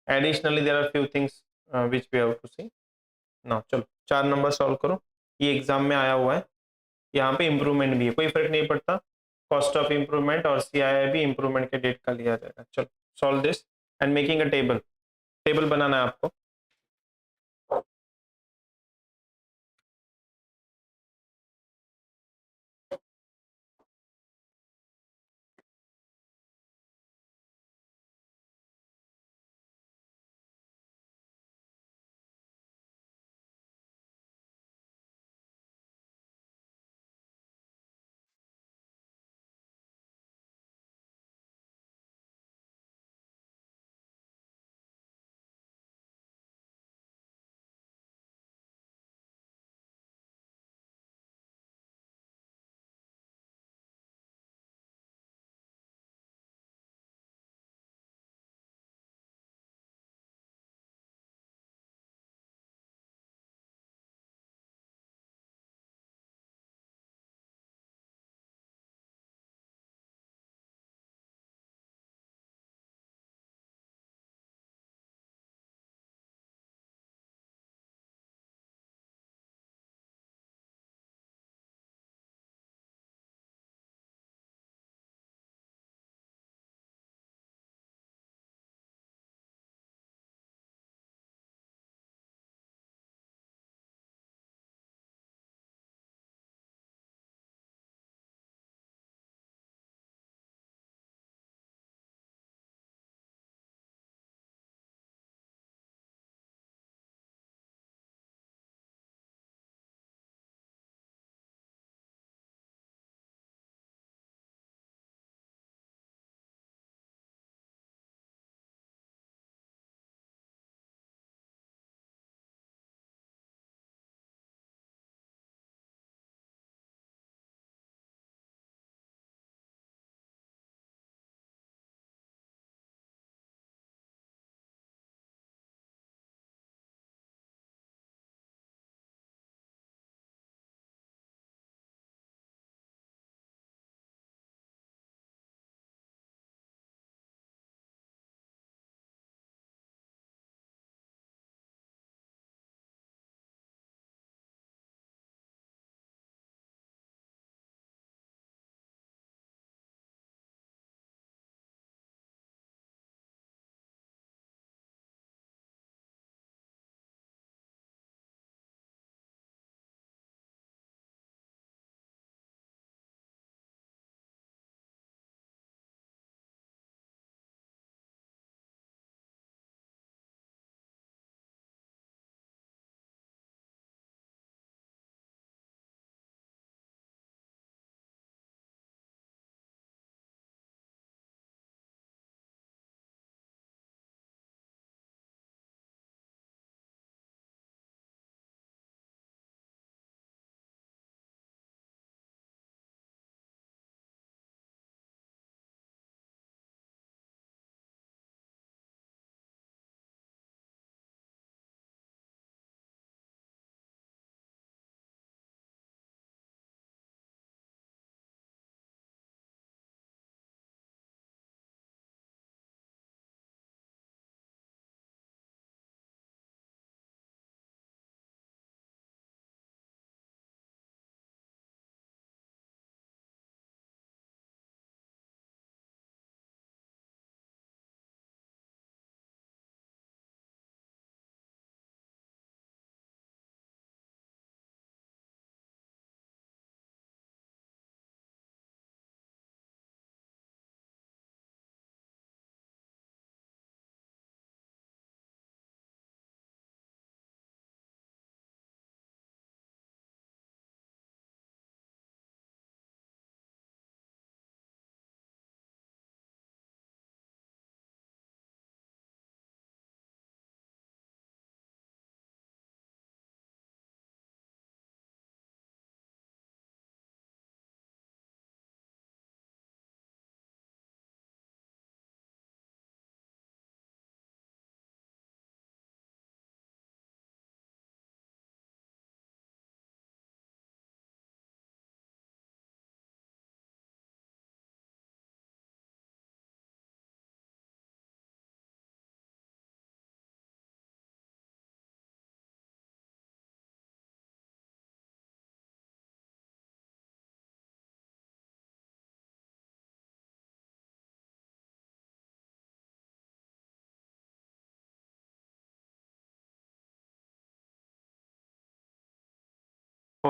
Additionally there are few things which we have to see now. चलो 4 नंबर सॉल्व करो, ये एग्जाम में आया हुआ है। यहाँ पे इम्प्रूवमेंट भी है, कोई फर्क नहीं पड़ता, कॉस्ट ऑफ इम्प्रूवमेंट और सीआईआई भी इम्प्रूवमेंट के डेट का लिया जाएगा। चलो solve this and making a table, table बनाना है आपको।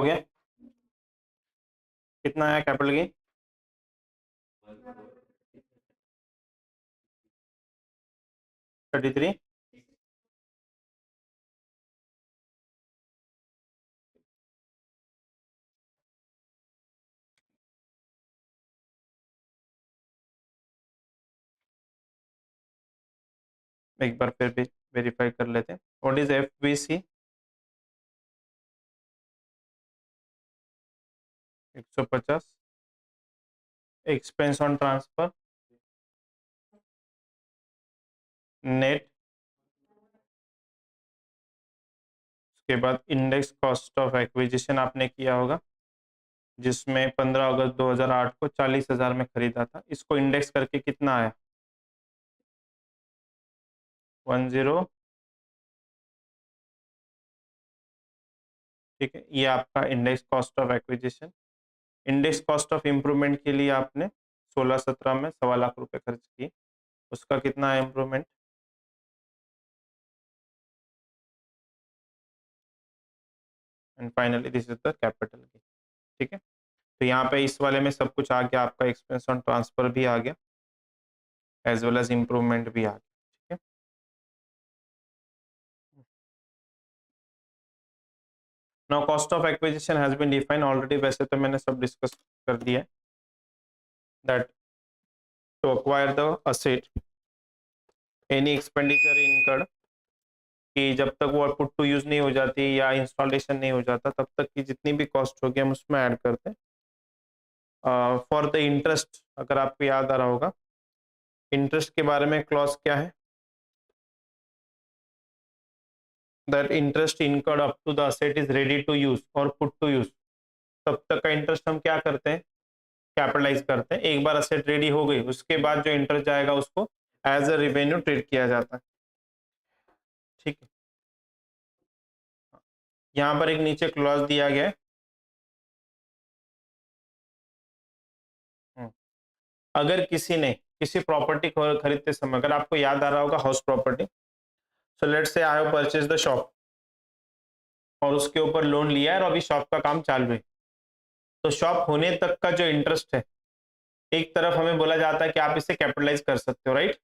हो गया, कितना आया कैपिटल गेन? 33। एक बार फिर भी वेरीफाई कर लेते हैं। What is FBC? 150। Expense on transfer net, उसके बाद इंडेक्स कॉस्ट ऑफ एक्विजिशन आपने किया होगा, जिसमें 15 अगस्त 2008 को 40,000 में खरीदा था। इसको इंडेक्स करके कितना आया? 10। ठीक है, ये आपका index cost of acquisition. Index cost of improvement के लिए आपने 16-17 में 1.25 लाख रुपए खर्च किए, उसका कितना है improvement? And finally this is the capital gain. ठीक है, तो यहाँ पे इस वाले में सब कुछ आ गया, आपका एक्सपेंस ऑन ट्रांसफर भी आ गया एज वेल एज इम्प्रूवमेंट भी आ गया। ठीक है, now cost of acquisition has been defined already, वैसे तो मैंने सब डिस्कस कर दिया, that to acquire the asset any expenditure incurred, कि जब तक वो पुट टू यूज नहीं हो जाती या इंस्टॉलेशन नहीं हो जाता तब तक की जितनी भी कॉस्ट होगी हम उसमें ऐड करते हैं। फॉर द इंटरेस्ट, अगर आपको याद आ रहा होगा, इंटरेस्ट के बारे में क्लॉज क्या है? That interest incurred up to the asset is ready to use और पुट टू यूज, तब तक का इंटरेस्ट हम क्या करते हैं? कैपिटलाइज करते हैं। एक बार असेट रेडी हो गई उसके बाद जो इंटरेस्ट जाएगा उसको एज अ रेवेन्यू ट्रीट किया जाता है। ठीक है, यहाँ पर एक नीचे क्लॉज दिया गया है, अगर किसी ने किसी प्रॉपर्टी को खरीदते समय, अगर आपको याद आ रहा होगा house property, so let's say I have purchase the shop और उसके ऊपर लोन लिया है और अभी शॉप का काम चालू है, तो शॉप होने तक का जो इंटरेस्ट है, एक तरफ हमें बोला जाता है कि आप इसे कैपिटलाइज कर सकते हो, राइट?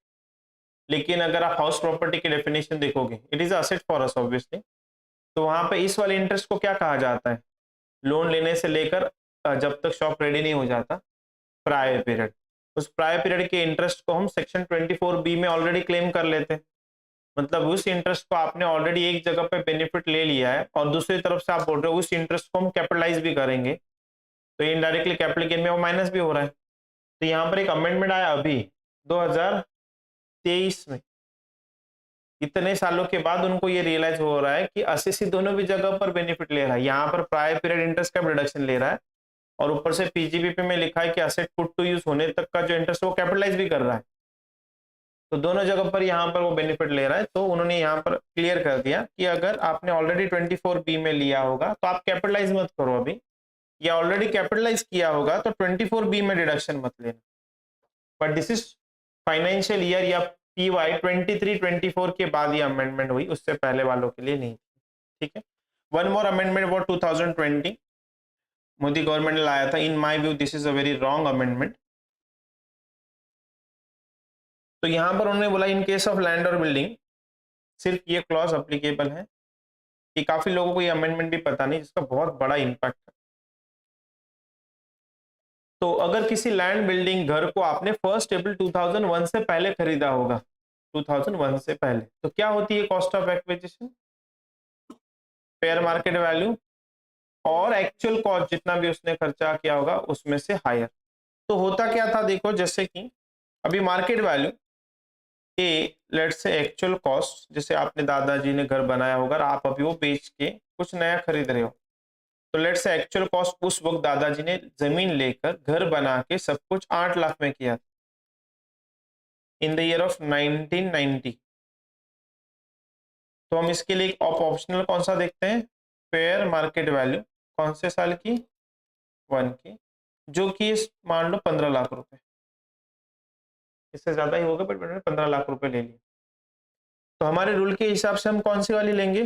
लेकिन अगर आप हाउस प्रॉपर्टी की डेफिनेशन देखोगे, it is asset for us obviously, तो वहां पे इस वाले इंटरेस्ट को क्या कहा जाता है? लोन लेने से लेकर जब तक शॉप रेडी नहीं हो जाता, प्रायर पीरियड, उस प्रायर पीरियड के इंटरेस्ट को हम सेक्शन 24B में ऑलरेडी क्लेम कर लेते हैं। मतलब उस इंटरेस्ट को आपने ऑलरेडी एक जगह पे बेनिफिट ले लिया है और दूसरी तरफ से आप बोल रहे हो उस इंटरेस्ट को हम कैपिटलाइज भी करेंगे, तो इनडायरेक्टली कैपिटल गेन में वो माइनस भी हो रहा है। तो यहाँ पर एक अमेंडमेंट आया अभी 2023 में, इतने सालों के बाद उनको ये रियलाइज हो रहा है कि असेसी दोनों भी जगह पर बेनिफिट ले रहा है, यहाँ पर प्रायर पीरियड इंटरेस्ट का रिडक्शन ले रहा है और ऊपर से पीजीबीपी में लिखा है कि असेट पुट टू यूज होने तक का जो इंटरेस्ट वो कैपिटलाइज भी कर रहा है, तो दोनों जगह पर यहाँ पर वो बेनिफिट ले रहा है। तो उन्होंने यहाँ पर क्लियर कर दिया कि अगर आपने ऑलरेडी 24B में लिया होगा तो आप कैपिटलाइज मत करो अभी, या ऑलरेडी कैपिटलाइज किया होगा तो 24B में डिडक्शन मत लेना, but this is financial year या PY 23-24 के बाद ये अमेंडमेंट हुई, उससे पहले वालों के लिए नहीं। ठीक है, वन मोर अमेंडमेंट वो 2020 मोदी गवर्नमेंट ने लाया था। In my view this is a very wrong amendment. तो यहां पर उन्होंने बोला इन केस ऑफ लैंड और बिल्डिंग, सिर्फ ये क्लॉज अप्लीकेबल है, कि काफी लोगों को ये अमेंडमेंट भी पता नहीं जिसका बहुत बड़ा इंपैक्ट है। तो अगर किसी लैंड बिल्डिंग घर को आपने 1 अप्रैल 2001 से पहले खरीदा होगा, 2001 से पहले, तो क्या होती है cost of acquisition? Fair market value और एक्चुअल कॉस्ट जितना भी उसने खर्चा किया होगा उसमें से हायर। तो होता क्या था देखो, जैसे कि अभी market value A, let's say actual cost, जैसे आपने दादाजी ने घर बनाया होगा और आप अभी वो बेच के कुछ नया खरीद रहे हो, तो लेट्स से एक्चुअल कॉस्ट उस वक्त दादाजी ने जमीन लेकर घर बना के सब कुछ 8 लाख में किया था इन द ईयर ऑफ 1990। तो हम इसके लिए एक ऑप्शनल कौन सा देखते हैं? फेयर मार्केट वैल्यू, कौन से साल की? 1 की, जो कि मान लो 15 लाख रुपए, इससे ज्यादा ही होगा बट मैंने 15 लाख रुपए ले लिए। तो हमारे रूल के हिसाब से हम कौन सी वाली लेंगे?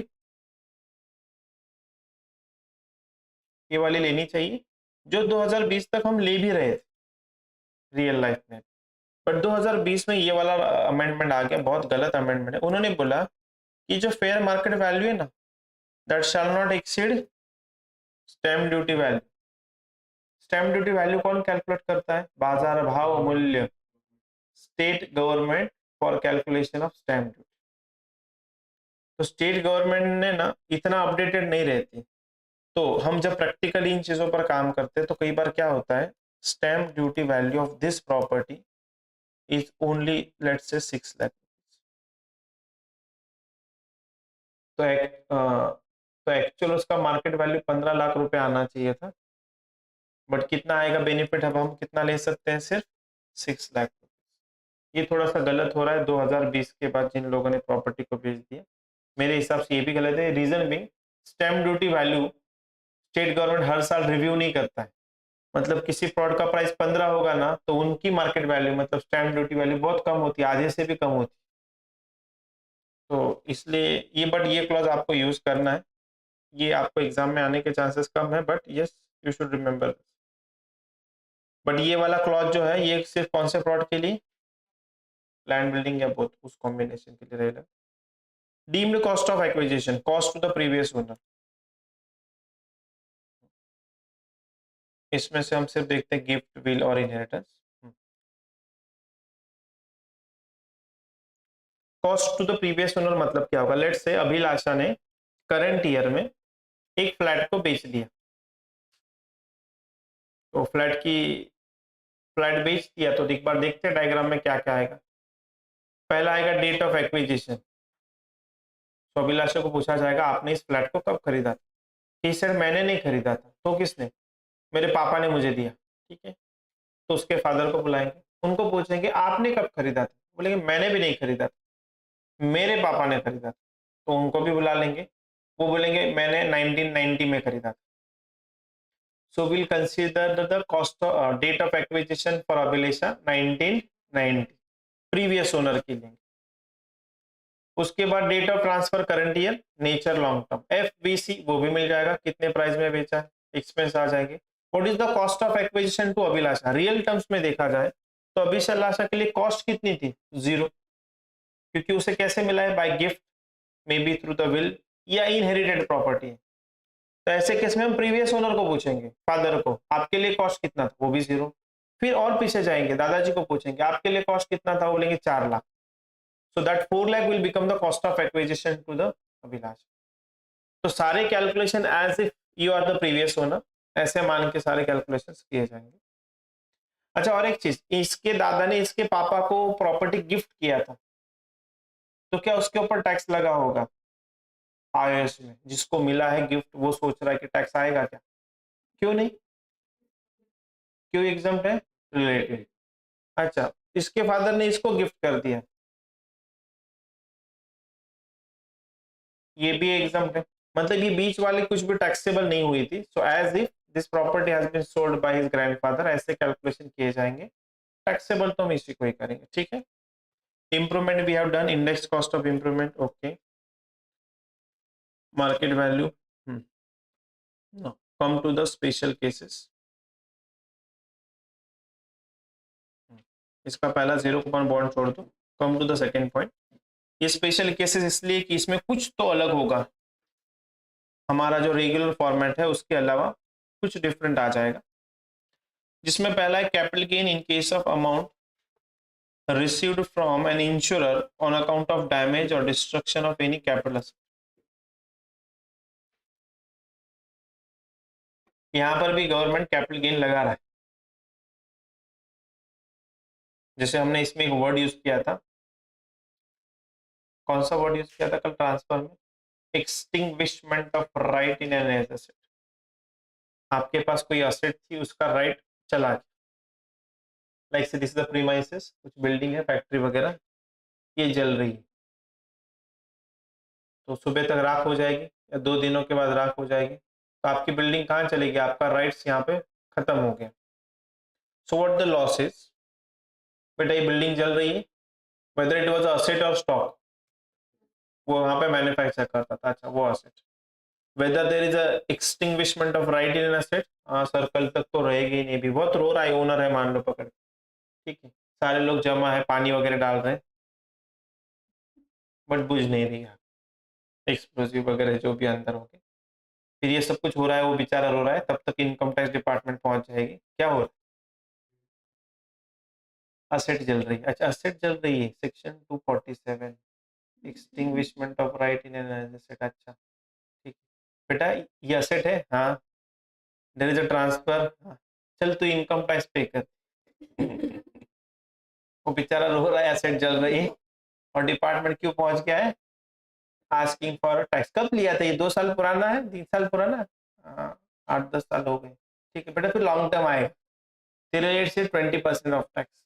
ये वाली लेनी चाहिए, जो 2020 तक हम ले भी रहे थे रियल लाइफ में। बट 2020 में ये वाला अमेंडमेंट आ गया, बहुत गलत अमेंडमेंट है। उन्होंने बोला कि जो फेयर मार्केट वैल्यू है ना, that shall not exceed stamp duty value. Stamp duty value कौन कैलकुलेट करता है? बाजार भाव मूल्य, state government for calculation of stamp duty. तो स्टेट गवर्नमेंट ने ना इतना अपडेटेड नहीं रहती, तो हम जब प्रैक्टिकली इन चीजों पर काम करते हैं तो कई बार क्या होता है, stamp duty value of this property is only let's say 6 lakh. तो एक्चुअल उसका मार्केट वैल्यू 15 लाख रुपए आना चाहिए था, बट कितना आएगा बेनिफिट, अब हम कितना ले सकते हैं, सिर्फ 6 लाख। ये थोड़ा सा गलत हो रहा है 2020 के बाद जिन लोगों ने प्रॉपर्टी को बेच दिया, मेरे हिसाब से ये भी गलत है। रीजन भी, stamp duty value state government हर साल रिव्यू नहीं करता है। मतलब किसी प्रोडक्ट का प्राइस 15 होगा ना, तो उनकी मार्केट वैल्यू मतलब स्टैम्प ड्यूटी वैल्यू बहुत कम होती है, आधे से भी कम होती है। तो इसलिए ये क्लॉज आपको यूज करना है, ये आपको एग्जाम में आने के चांसेस कम है, but yes you should remember. But ये वाला क्लॉज जो है ये सिर्फ कौन से प्लॉट के लिए, लैंड बिल्डिंग या बोथ, उस कॉम्बिनेशन के लिए रहेगा। Deemed cost of acquisition, cost to the previous owner, इसमें से हम सिर्फ देखते हैं गिफ्ट, विल और inheritance. Cost to the previous owner मतलब क्या होगा, लेट्स से अभिलाषा ने करंट ईयर में एक फ्लैट को बेच दिया, तो फ्लैट बेच दिया, तो एक बार देखते हैं डायग्राम में क्या क्या आएगा। पहला आएगा डेट ऑफ एक्विजिशन, तो अभिलाषा को पूछा जाएगा आपने इस फ्लैट को कब खरीदा था। ही सेड मैंने नहीं खरीदा था, तो किसने, मेरे पापा ने मुझे दिया। ठीक है, तो उसके फादर को बुलाएंगे, उनको पूछेंगे आपने कब खरीदा था, बोलेंगे मैंने भी नहीं खरीदा था, मेरे पापा ने खरीदा था। तो उनको भी बुला लेंगे, वो बोलेंगे मैंने 1990 में खरीदा था। So will consider the cost date of acquisition for Abhilesha 1990, previous owner की लेंगे। उसके बाद date of transfer current year, nature long term, FBC वो भी मिल जाएगा, कितने प्राइस में बेचा है, एक्सपेंस आ जाएंगे। What is the cost of acquisition to Abhilasha, real terms में देखा जाए तो अभिलाषा के लिए कॉस्ट कितनी थी, 0, क्योंकि उसे कैसे मिला है, by gift, may be through the will या इनहेरिटेड प्रॉपर्टी। तो ऐसे केस में हम प्रीवियस ओनर को पूछेंगे, फादर को, आपके लिए कॉस्ट कितना था, वो भी 0। फिर और पीछे जाएंगे, दादाजी को पूछेंगे आपके लिए कॉस्ट कितना था, वो बोलेंगे 4 lakh. So that 4 lakh will become the cost of acquisition to the Abhilasha. तो सारे calculation as if you are the previous owner, ऐसे मान के सारे कैलकुलेशंस किए जाएंगे। अच्छा, और एक चीज, इसके दादा ने इसके पापा को प्रॉपर्टी गिफ्ट किया था, तो क्या उसके ऊपर टैक्स लगा होगा आईआरएस में? जिसको मिला है गिफ्ट वो सोच रहा है कि टैक्स आएगा क्या, क्यों नहीं, क्यों एग्जम्प्ट है, रिलेटेड। अच्छा, इसके फादर ने इसको गिफ्ट कर दिया, ये भी एग्जम्प्ट है, मतलब ये बीच वाले कुछ भी टैक्सेबल नहीं हुई थी। So as if this property has been sold by his grandfather, ऐसे कैलकुलेशन किए जाएंगे। टैक्सेबल तो हम इसी को ही करेंगे। ठीक है, improvement we have done, index cost of improvement, okay, market value, no, come to the special cases. इसका पहला 0 कूपन बॉन्ड छोड़ दो, come to the second point. ये स्पेशल केसेस इसलिए कि इसमें कुछ तो अलग होगा, हमारा जो रेगुलर फॉर्मेट है उसके अलावा कुछ डिफरेंट आ जाएगा, जिसमें पहला है capital gain in case of amount received from an insurer on account of damage or destruction of any capital asset। यहां पर भी गवर्नमेंट कैपिटल गेन लगा रहा है, जैसे हमने इसमें एक वर्ड यूज किया था, कौन सा वर्ड यूज किया था कल ट्रांसफर में, extinguishment of right in an asset. आपके पास कोई असेट थी, उसका राइट चला गया, लाइक से दिस इज द प्रीमाइसेस, कुछ बिल्डिंग है, फैक्ट्री वगैरह, ये जल रही है, तो सुबह तक राख हो जाएगी या 2 दिनों के बाद राख हो जाएगी, तो आपकी बिल्डिंग कहाँ चलेगी, आपका राइट्स यहाँ पे खत्म हो गया। So what the loss is, बेटा ये बिल्डिंग जल रही है, वेदर इट वाज असेट और स्टॉक, वो वहां पे मैन्युफैक्चर करता था, अच्छा वो asset, whether there is extinguishment of right in an asset, circle तक तो रहेगी ही नहीं। भी बहुत रो रहा है ओनर है मान लो पकड़, ठीक है, सारे लोग जमा है पानी वगैरह डाल रहे हैं बट बुझ नहीं रही है, एक्सप्लोसिव वगैरह जो भी अंदर होंगे। फिर ये सब कुछ हो रहा है, वो बेचारा रो रहा है, तब तक इनकम टैक्स डिपार्टमेंट पहुंच जाएगी। क्या हो रहा है? असेट जल रही है, अच्छा असेट जल रही है, section 247 extinguishment of right in an asset. अच्छा ठीक है बेटा, ये असेट है, हाँ देयर इज अ ट्रांसफर, चल तू इनकम टैक्स पे कर। वो बेचारा रो रहा है, एसेट जल रही है, और डिपार्टमेंट क्यों पहुंच गया है? Asking for tax. कब लिया था ये? 2 साल पुराना है, 3 साल पुराना है? 8-10 साल हो गए। ठीक है बेटा, फिर लॉन्ग टर्म आएगा, तेरे रेट से 20% ऑफ टैक्स।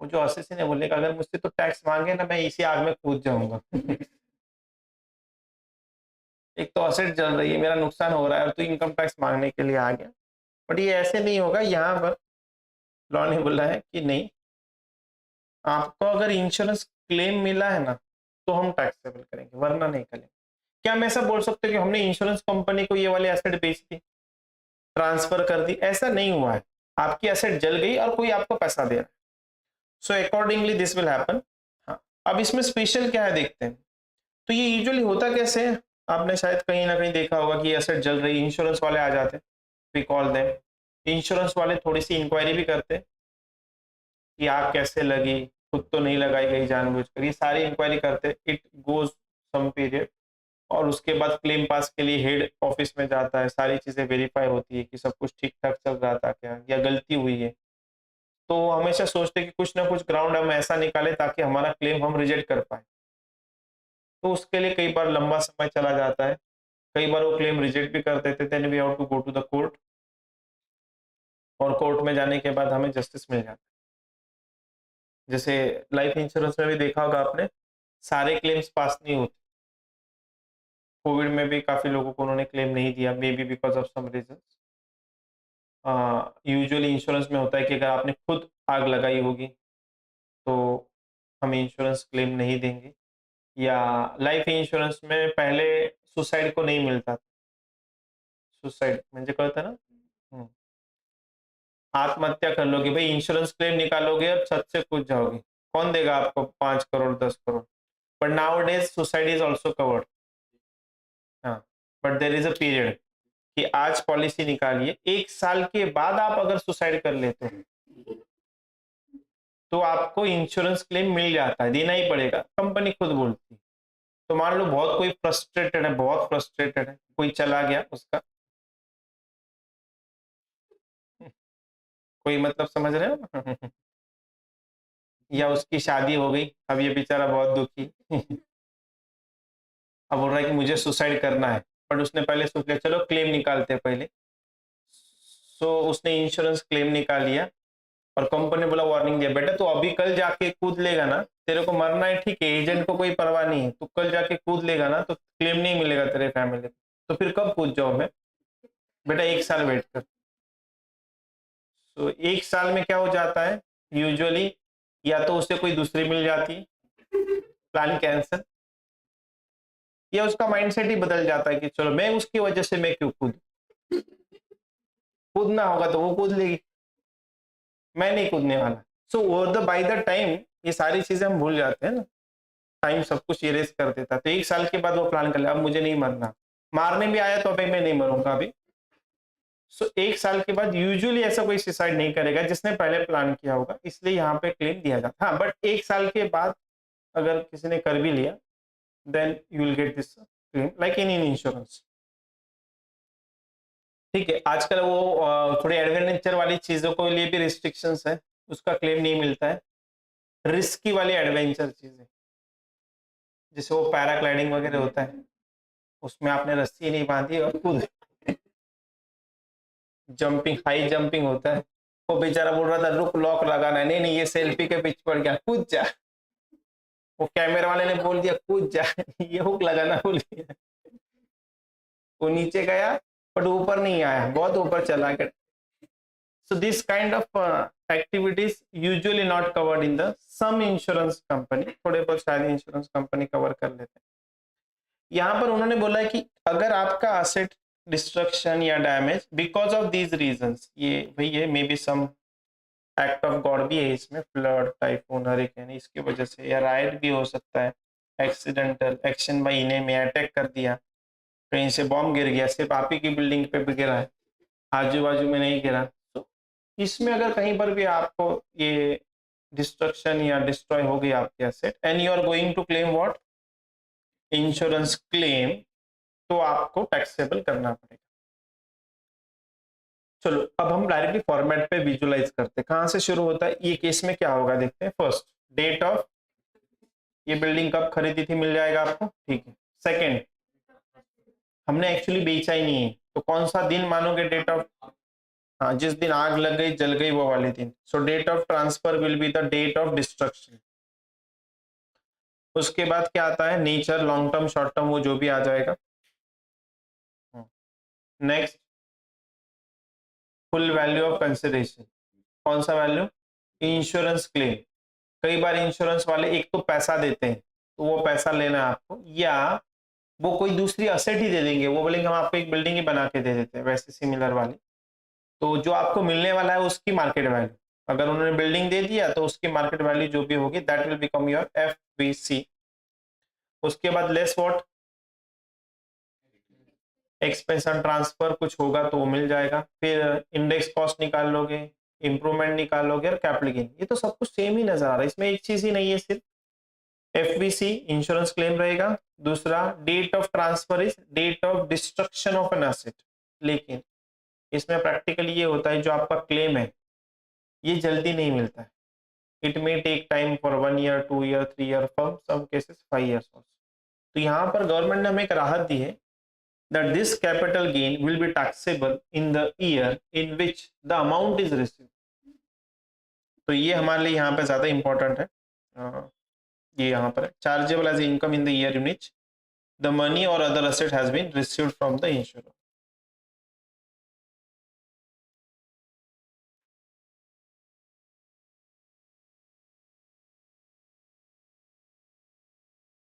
वो जो असिस्टेंट ने बोलेगा अगर मुझसे तो टैक्स मांगे ना, मैं इसी आग में कूद जाऊंगा। एक तो असेट जल रही है, मेरा नुकसान हो रहा है, और तू इनकम टैक्स मांगने के लिए आ गया। बट ये ऐसे नहीं होगा, यहाँ पर लॉ ने बोला है कि नहीं, आपको अगर इंश्योरेंस क्लेम मिला है ना तो हम टैक्सेबल करेंगे, वरना नहीं करेंगे। क्या हम ऐसा बोल सकते हो कि हमने इंश्योरेंस कंपनी को ये वाले एसेट बेच दी, ट्रांसफर कर दी? ऐसा नहीं हुआ है, आपकी एसेट जल गई और कोई आपको पैसा दे रहा है, so accordingly this will happen. हाँ, अब इसमें स्पेशल क्या है देखते हैं। तो ये यूजुअली होता कैसे है, आपने शायद कहीं ना कहीं देखा होगा कि एसेट जल रही, इंश्योरेंस वाले आ जाते हैं, वी कॉल देम। इंश्योरेंस वाले थोड़ी सी इंक्वायरी भी करते हैं कि आग कैसे लगी, खुद तो नहीं लगाई गई जानबूझकर, ये सारी इंक्वायरी करते। इट गोज सम पीरियड, और उसके बाद क्लेम पास के लिए हेड ऑफिस में जाता है, सारी चीजें वेरीफाई होती है कि सब कुछ ठीक ठाक चल रहा था क्या, या गलती हुई है। तो वो हमेशा सोचते कि कुछ ना कुछ ग्राउंड हम ऐसा निकाले ताकि हमारा क्लेम हम रिजेक्ट कर पाए। तो उसके लिए कई बार लंबा समय चला जाता है, कई बार वो क्लेम रिजेक्ट भी कर देते, then we have to go to the court, और कोर्ट में जाने के बाद हमें जस्टिस मिल जाता है। जैसे लाइफ इंश्योरेंस में भी देखा होगा आपने, सारे क्लेम्स पास नहीं होते। कोविड में भी काफी लोगों को उन्होंने क्लेम नहीं दिया, may be because of some reason. Usually insurance में होता है कि अगर आपने खुद आग लगाई होगी तो हम इंश्योरेंस क्लेम नहीं देंगे, या लाइफ इंश्योरेंस में पहले सुसाइड को नहीं मिलता। सुसाइड म्हणजे कळतं ना? आत्महत्या कर लोगे भाई, इंश्योरेंस क्लेम निकालोगे अब छत से कूद जाओगे, कौन देगा आपको 5 crore 10 crore? But nowadays suicide is also covered. हाँ, but there is a period कि आज पॉलिसी निकालिए, 1 साल के बाद आप अगर सुसाइड कर लेते हो तो आपको इंश्योरेंस क्लेम मिल जाता है, देना ही पड़ेगा, कंपनी खुद बोलती है। तो मान लो बहुत कोई फ्रस्ट्रेटेड है, बहुत फ्रस्ट्रेटेड है, कोई चला गया उसका, कोई मतलब समझ रहे हो? या उसकी शादी हो गई, अब ये बेचारा बहुत दुखी। अब बोल रहा है कि मुझे सुसाइड करना है, बट उसने पहले सोच लिया चलो क्लेम निकालते हैं पहले। सो उसने इंश्योरेंस क्लेम निकाल लिया, और कंपनी ने बोला वार्निंग दिया, बेटा तो अभी कल जाके कूद लेगा ना, तेरे को मरना है ठीक है, एजेंट को कोई परवाह नहीं है, तू कल जाके कूद लेगा ना तो क्लेम नहीं मिलेगा तेरे फैमिली को। तो फिर कब कूद जाओ मैं? बेटा 1 साल वेट कर। तो 1 साल में क्या हो जाता है यूजुअली, या तो उसे कोई दूसरी मिल जाती है, प्लान कैंसिल, या उसका माइंडसेट ही बदल जाता है कि चलो मैं उसकी वजह से मैं क्यों कूद, कूदना होगा तो वो कूद लेगी, मैं नहीं कूदने वाला। So over the by the time ये सारी चीजें हम भूल जाते हैं ना, टाइम सब कुछ इरेज कर देता। तो 1 साल के बाद वो प्लान कर लिया अब मुझे नहीं मरना, मारने भी आया तो अभी मैं नहीं मरूंगा अभी। सो 1 साल के बाद यूजुअली ऐसा कोई सुसाइड नहीं करेगा जिसने पहले प्लान किया होगा, इसलिए यहाँ पे क्लेम दिया जाता है। हाँ, बट 1 साल के बाद अगर किसी ने कर भी लिया then you will get this claim like in insurance. ठीक है, आजकल वो थोड़ी एडवेंचर वाली चीजों के लिए भी रिस्ट्रिक्शंस है, उसका क्लेम नहीं मिलता है। रिस्की वाली एडवेंचर चीजें, जैसे वो पैराग्लाइडिंग वगैरह होता है, उसमें आपने रस्सी नहीं बांधी और कूद, जंपिंग हाई जंपिंग होता है, वो बेचारा बोल रहा था रुक लॉक लगाना है, नहीं नहीं ये सेल्फी के पीछे पड़ गया, कूद जा। वो कैमरे वाले ने बोल दिया कूद जा, ये हुक लगाना भूल गया, वो नीचे गया बट ऊपर नहीं आया, बहुत ऊपर चला गया। So this kind of activities usually not covered in the some insurance company, थोड़े बहुत शायद इंश्योरेंस कंपनी कवर कर लेते हैं। यहाँ पर उन्होंने बोला है कि अगर आपका असेट डिस्ट्रक्शन या damage because of these reasons, ये वही है, may be some act of God भी है इसमें, फ्लड, टाइफून, हरिकेन, इसकी वजह से, या राइट भी हो सकता है, accidental action by enemy, attack कर दिया, कहीं से बॉम्ब गिर गया, सिर्फ आप ही की बिल्डिंग पे भी गिरा है, आजू बाजू में नहीं गिरा, तो इसमें अगर कहीं पर भी आपको ये डिस्ट्रक्शन या डिस्ट्रॉय हो गई आपकी asset and you are going to claim what, insurance claim, तो आपको टैक्सेबल करना पड़ेगा। चलो अब हम डायरेक्टली फॉर्मेट पे विजुलाइज करते हैं, कहां से शुरू होता है ये केस में, क्या होगा देखते हैं। फर्स्ट, डेट ऑफ, ये बिल्डिंग कब खरीदी थी, मिल जाएगा आपको, ठीक है। सेकंड, हमने एक्चुअली बेचा ही नहीं है, तो कौन सा दिन मानोगे डेट ऑफ, हाँ जिस दिन आग लग गई जल गई वो वाले दिन, so date of transfer will be the date of destruction. उसके बाद क्या आता है, nature, long term, short term, वो जो भी आ जाएगा। Next, full value of consideration, कौन सा वैल्यू, इंश्योरेंस क्लेम। कई बार इंश्योरेंस वाले एक तो पैसा देते हैं, तो वो पैसा लेना है आपको, या वो कोई दूसरी असेट ही दे देंगे, वो बोलेंगे हम आपको एक बिल्डिंग ही बना के दे देते हैं वैसे सिमिलर वाली, तो जो आपको मिलने वाला है उसकी मार्केट वैल्यू, अगर उन्होंने बिल्डिंग दे दिया तो उसकी मार्केट वैल्यू जो भी होगी दैट विल बिकम योर एफवीसी। उसके बाद less what, expense on transfer, कुछ होगा तो वो मिल जाएगा, फिर इंडेक्स कॉस्ट निकाल लोगे, इंप्रूवमेंट निकाल लोगे, और कैपिटल गेन, ये तो सब कुछ सेम ही नजर आ रहा है, इसमें एक चीज ही नहीं है, सिर्फ एफवीसी इंश्योरेंस क्लेम रहेगा, दूसरा date of transfer is date of destruction of an asset. लेकिन इसमें प्रैक्टिकली ये होता है जो आपका क्लेम है ये जल्दी नहीं मिलता है, it may take time for 1 year, 2 year, 3 year, for some cases 5 years also. तो यहाँ पर गवर्नमेंट ने हमें एक राहत दी है that this capital gain will be taxable in the year in which the amount is received। तो ये हमारे लिए यहाँ पे ज्यादा इंपॉर्टेंट है। ये यहाँ पर chargeable as income in the year in which the money और other asset has been received from the insurance.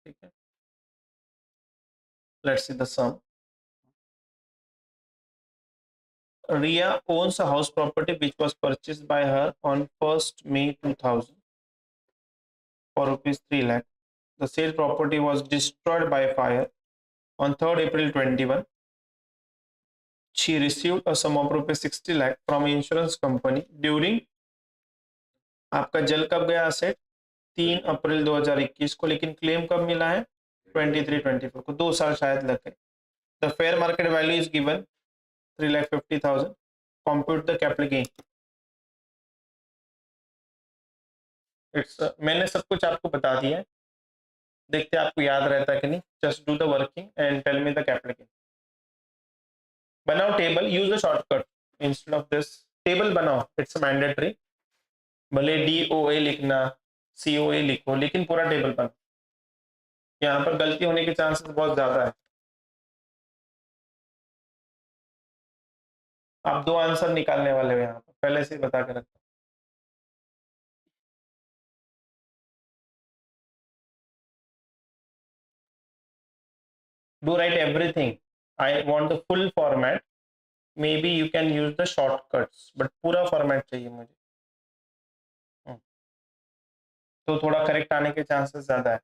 ठीक है, let's see the sum. Ria owns a house property which was purchased by her on 1st May 2000 for rupees 3 lakh. The sale property was destroyed by fire on 3rd April 21। She received a sum of rupees 60 lakh from insurance company during, आपका जल कब गया set, 3 अप्रैल 2021 को, लेकिन claim कब मिला है, 23-24 को, 2 साल शायद लग गए। The fair market value is given 3,50,000। Compute the capital gain. It's, मैंने सब कुछ आपको बता दिया है, देखते हैं आपको याद रहता है कि नहीं। Just do the working and tell me the capital gain. बनाओ table, use the shortcut instead of this, table बनाओ, इट्स मैंडेटरी, भले DOA लिखना, COA लिखो, लेकिन पूरा टेबल बनाओ, यहाँ पर गलती होने के चांसेस बहुत ज्यादा है। आप 2 आंसर निकालने वाले हो यहाँ पर, पहले से बता के रखो। Do write everything, I want the full format, maybe you can use the shortcuts but पूरा फॉर्मेट चाहिए मुझे। हम्म, तो थोड़ा करेक्ट आने के चांसेस ज्यादा है।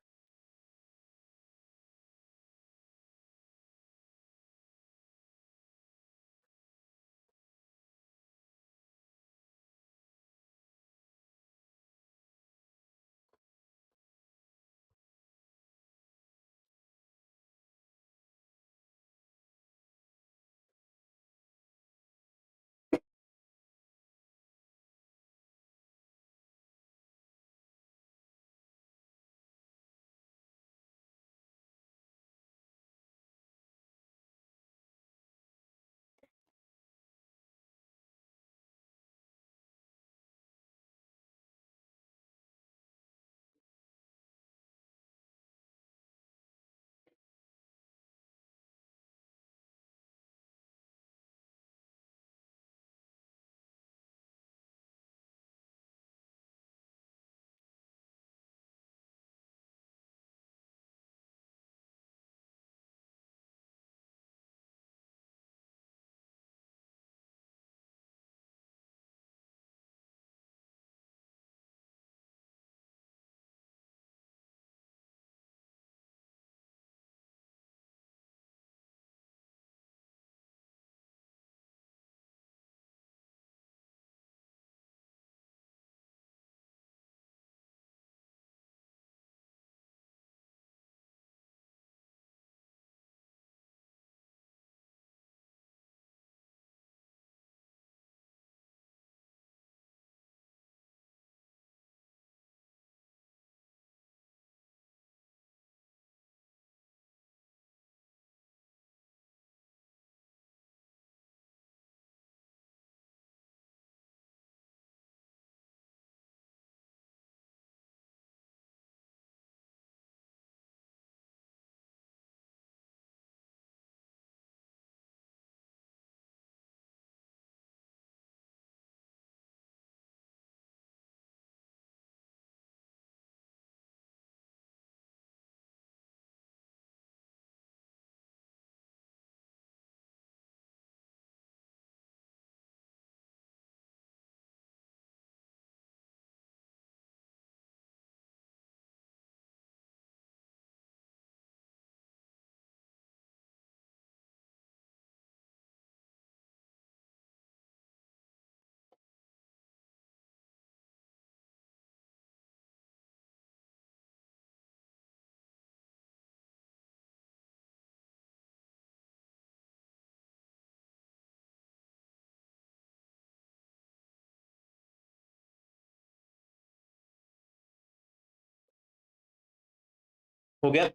हो गया?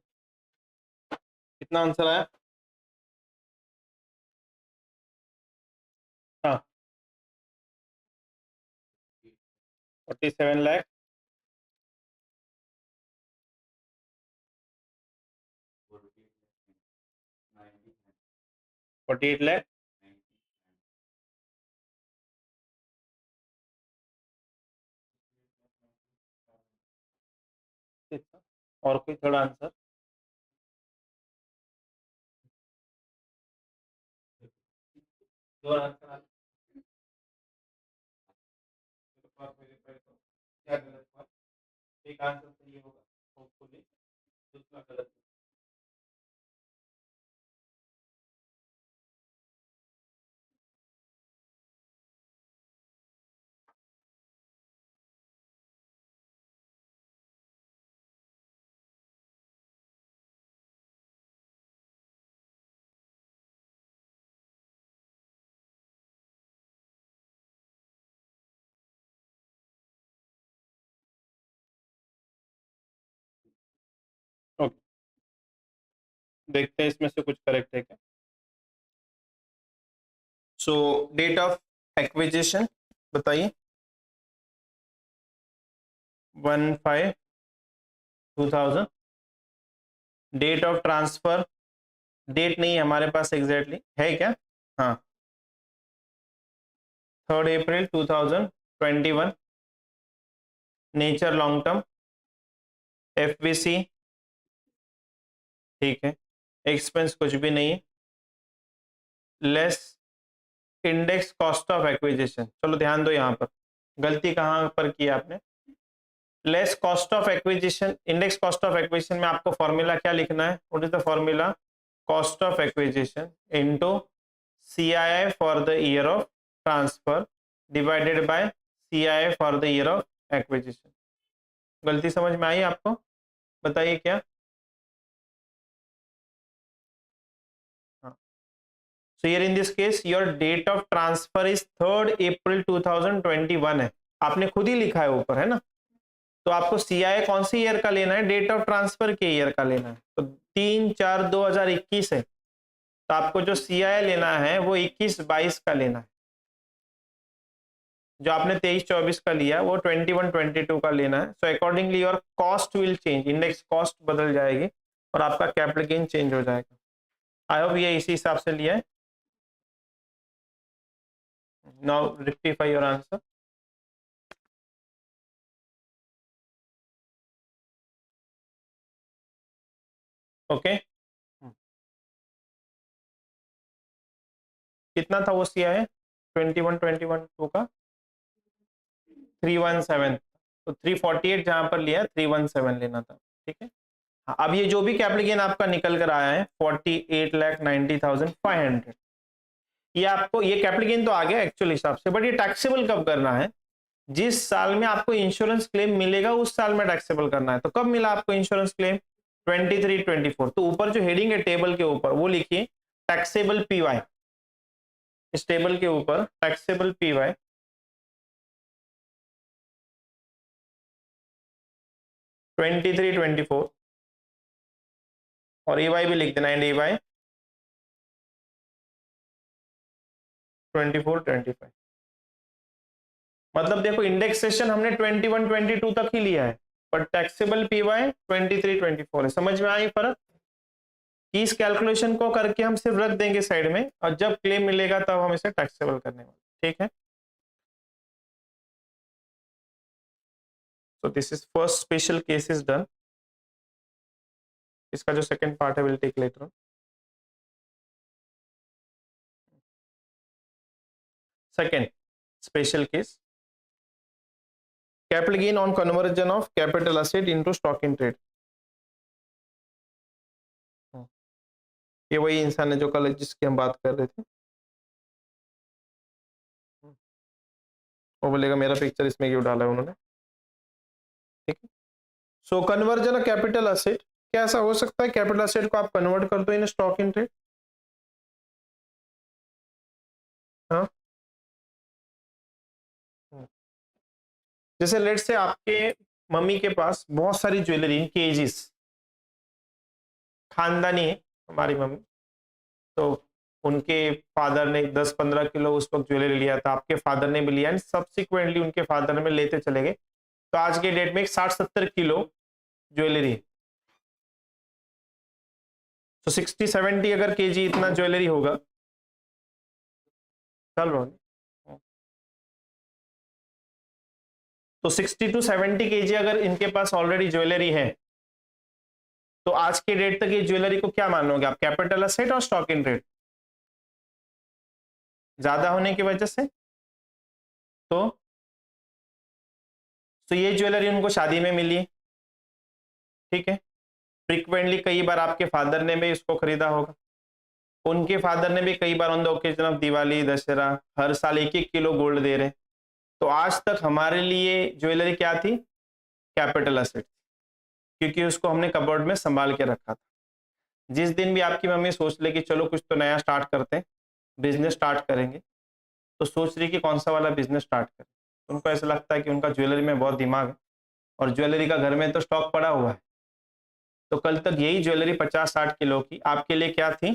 कितना आंसर आया? हाँ, 47 लाख 48 लाख और कोई थर्ड आंसर? दो आंसर क्या गलत हुआ? एक आंसर सही होगा होपफुली, दूसरा गलत। ओके, देखते हैं इसमें से कुछ करेक्ट है क्या। सो डेट ऑफ एक्विजिशन बताइए। 1/5/2000। डेट ऑफ ट्रांसफर, डेट नहीं है हमारे पास एग्जैक्टली है क्या? हाँ, 3 अप्रैल 2021। नेचर लॉन्ग टर्म, एफबीसी ठीक है। एक्सपेंस कुछ भी नहीं है। Less index cost of acquisition, चलो ध्यान दो यहाँ पर गलती कहाँ पर की आपने। Less cost of acquisition, index cost of acquisition में आपको फॉर्मूला क्या लिखना है? What is the formula? Cost of acquisition into CII for the year of transfer divided by CII for the year of acquisition. गलती समझ में आई आपको? बताइए क्या। So here in this case your date of transfer is 3rd April 2021 है, आपने खुद ही लिखा है ऊपर, है ना? तो आपको CII कौन सी ईयर का लेना है? डेट ऑफ ट्रांसफर के ईयर का लेना है। तो 3/4/2021 है, तो आपको जो CII लेना है वो 21-22 का लेना है। जो आपने 23-24 का लिया वो 21-22 का लेना है। So accordingly your cost will change, index cost बदल जाएगी और आपका कैपिटल गेन चेंज हो जाएगा। आई होप ये इसी हिसाब से लिया है। Now rectify your answer. Okay, कितना था वो CII 21-21 का? 317। तो 348 जहां पर लिया 317 लेना था, ठीक है। हाँ, अब ये जो भी कैपिटल गेन आपका निकल कर आया है 48,90,500, ये आपको, ये कैपिटल गेन तो आ गया एक्चुअल हिसाब से, बट ये टैक्सेबल कब करना है? जिस साल में आपको इंश्योरेंस क्लेम मिलेगा उस साल में टैक्सेबल करना है। तो कब मिला आपको इंश्योरेंस क्लेम? 23-24। तो ऊपर जो हेडिंग है टेबल के ऊपर वो लिखिए टैक्सेबल PY। इस टेबल के ऊपर टैक्सेबल PY 23-24 और EY भी लिख देना, एंड EY 24-25। मतलब देखो इंडेक्सेशन हमने 21-22 तक ही लिया है, पर टैक्सेबल PY 23-24 है। समझ में आई फर्क? कि इस कैलकुलेशन को करके हम सिर्फ रख देंगे साइड में और जब क्लेम मिलेगा तब हम इसे टैक्सेबल करने वाले, ठीक है। So this is first special case is done. इसका जो सेकंड पार्ट है will take later. Second special case, capital gain on conversion of capital asset into stock in trade. ये वही इंसान है जो कल जिसकी हम बात कर रहे थे। वो बोलेगा मेरा पिक्चर इसमें क्यों डाला है उन्होंने, ठीक है। सो कन्वर्जन ऑफ कैपिटल एसेट, क्या ऐसा हो सकता है कैपिटल एसेट को आप कन्वर्ट कर दो इन स्टॉक इन ट्रेड? हाँ, जैसे लेट से आपके मम्मी के पास बहुत सारी ज्वेलरी इन केजीज, खानदानी है हमारी मम्मी, तो उनके फादर ने 10-15 किलो उस वक्त ज्वेलरी लिया था, आपके फादर ने भी लिया एंड सब्सिक्वेंटली उनके फादर में लेते चले गए, तो आज के डेट में 60-70 किलो ज्वेलरी है। तो 60-70 अगर केजी इतना ज्वेलरी होगा, चल रहा है, तो 60 to 70 केजी अगर इनके पास ऑलरेडी ज्वेलरी है, तो आज के डेट तक ये ज्वेलरी को क्या मानोगे आप, कैपिटल असेट और स्टॉक इन ट्रेड? ज्यादा होने की वजह से तो ये ज्वेलरी उनको शादी में मिली, ठीक है, फ्रीक्वेंटली कई बार आपके फादर ने भी इसको खरीदा होगा, उनके फादर ने भी कई बार on the occasion of Diwali, Dussehra, हर साल 1-1 किलो गोल्ड दे रहे। तो आज तक हमारे लिए ज्वेलरी क्या थी, कैपिटल असेट, क्योंकि उसको हमने कबर्ड में संभाल के रखा था। जिस दिन भी आपकी मम्मी सोच ले कि चलो कुछ तो नया स्टार्ट करते हैं, बिजनेस स्टार्ट करेंगे, तो सोच रही कि कौन सा वाला बिजनेस स्टार्ट करें, उनको ऐसा लगता है कि उनका ज्वेलरी में बहुत दिमाग है और ज्वेलरी का घर में तो स्टॉक पड़ा हुआ है, तो कल तक यही ज्वेलरी 50-60 किलो की आपके लिए क्या थी,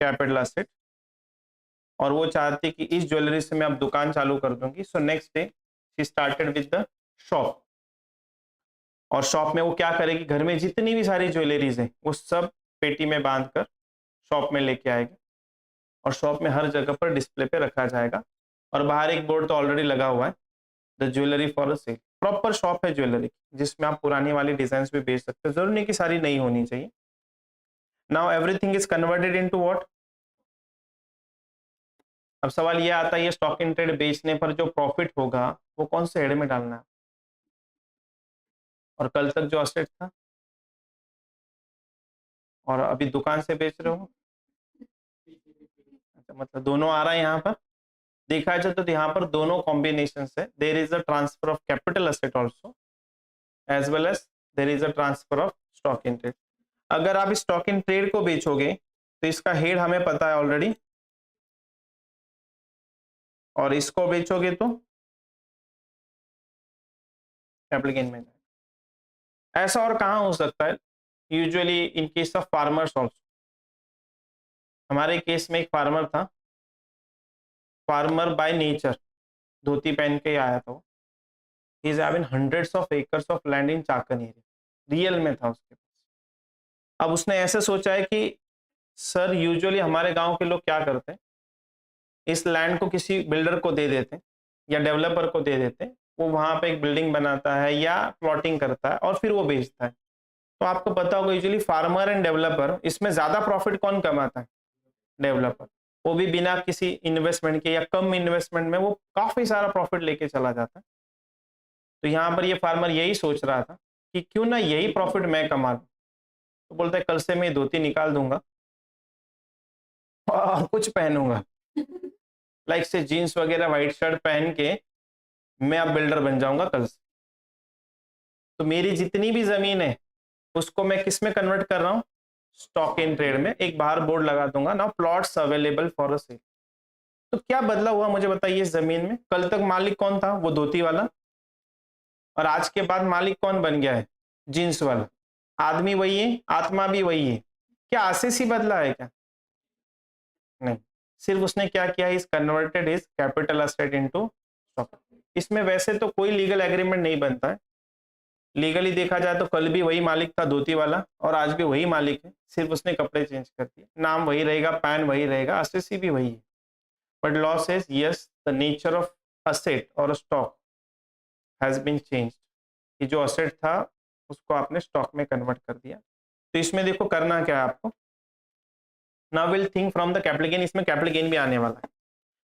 कैपिटल असेट, और वो चाहती कि इस ज्वेलरी से मैं अब दुकान चालू कर दूंगी। So next day she started with the shop, और शॉप में वो क्या करेगी, घर में जितनी भी सारी ज्वेलरीज है वो सब पेटी में बांधकर शॉप में लेके आएगी, और शॉप में हर जगह पर डिस्प्ले पे रखा जाएगा, और बाहर एक बोर्ड तो ऑलरेडी लगा हुआ है, the jewellery for sale. Proper shop है ज्वेलरी जिसमें आप पुरानी वाली डिजाइन भी बेच सकते हो, जरूरी नहीं कि सारी नई होनी चाहिए। Now everything is converted into what. अब सवाल ये आता है, ये स्टॉक इन ट्रेड बेचने पर जो प्रॉफिट होगा वो कौन से हेड में डालना है, और कल तक जो असेट था और अभी दुकान से बेच रहे हो, मतलब दोनों आ रहा है यहाँ पर, देखा जाए तो यहाँ पर दोनों कॉम्बिनेशन है, there is a transfer of capital asset also as well as there is a transfer of stock in trade. अगर आप स्टॉक इन ट्रेड को बेचोगे तो इसका हेड हमें पता है ऑलरेडी, और इसको बेचोगे तो कैपिटल गेन में जाएगा। ऐसा और कहाँ हो सकता है, usually in case of farmers also, हमारे केस में एक फार्मर था, फार्मर बाय नेचर, धोती पहन के आया था, he is having hundreds of acres of land in Chakan area, real में था उसके पास। अब उसने ऐसे सोचा है कि सर यूजुअली हमारे गांव के लोग क्या करते हैं, इस लैंड को किसी बिल्डर को दे देते हैं या डेवलपर को दे देते हैं, वो वहां पे एक बिल्डिंग बनाता है या प्लॉटिंग करता है और फिर वो बेचता है। तो आपको पता होगा यूजुअली फार्मर एंड डेवलपर, इसमें ज्यादा प्रॉफिट कौन कमाता है, डेवलपर, वो भी बिना किसी इन्वेस्टमेंट के या कम इन्वेस्टमेंट में वो काफी सारा प्रॉफिट लेके चला जाता है। तो यहाँ पर ये फार्मर यही सोच रहा था कि क्यों ना यही प्रॉफिट मैं कमा लूं, तो बोलता है कल से मैं धोती निकाल दूंगा और कुछ पहनूंगा, लाइक से जीन्स वगैरह व्हाइट शर्ट पहन के मैं अब बिल्डर बन जाऊंगा कल से। तो मेरी जितनी भी जमीन है उसको मैं किस में कन्वर्ट कर रहा हूँ, स्टॉक इन ट्रेड में। एक बाहर बोर्ड लगा दूंगा ना, plots available for a sale. तो क्या बदला हुआ मुझे बताइए इस जमीन में, कल तक मालिक कौन था, वो धोती वाला, और आज के बाद मालिक कौन बन गया है, जीन्स वाला। आदमी वही है, आत्मा भी वही है, क्या आशीष ही बदला है क्या, नहीं, सिर्फ उसने क्या किया, is converted is capital asset into stock. इसमें वैसे तो कोई लीगल एग्रीमेंट नहीं बनता है, लीगली देखा जाए तो कल भी वही मालिक था धोती वाला और आज भी वही मालिक है, सिर्फ उसने कपड़े चेंज कर दिए, नाम वही रहेगा, पैन वही रहेगा, असेसी भी वही है। But law says yes the nature of asset और स्टॉक हैज बीन चेंज्ड, कि जो असेट था उसको आपने स्टॉक में कन्वर्ट कर दिया। तो इसमें देखो करना क्या है आपको, now will think from the capital gain, इसमें कैपिटल गेन भी आने वाला है।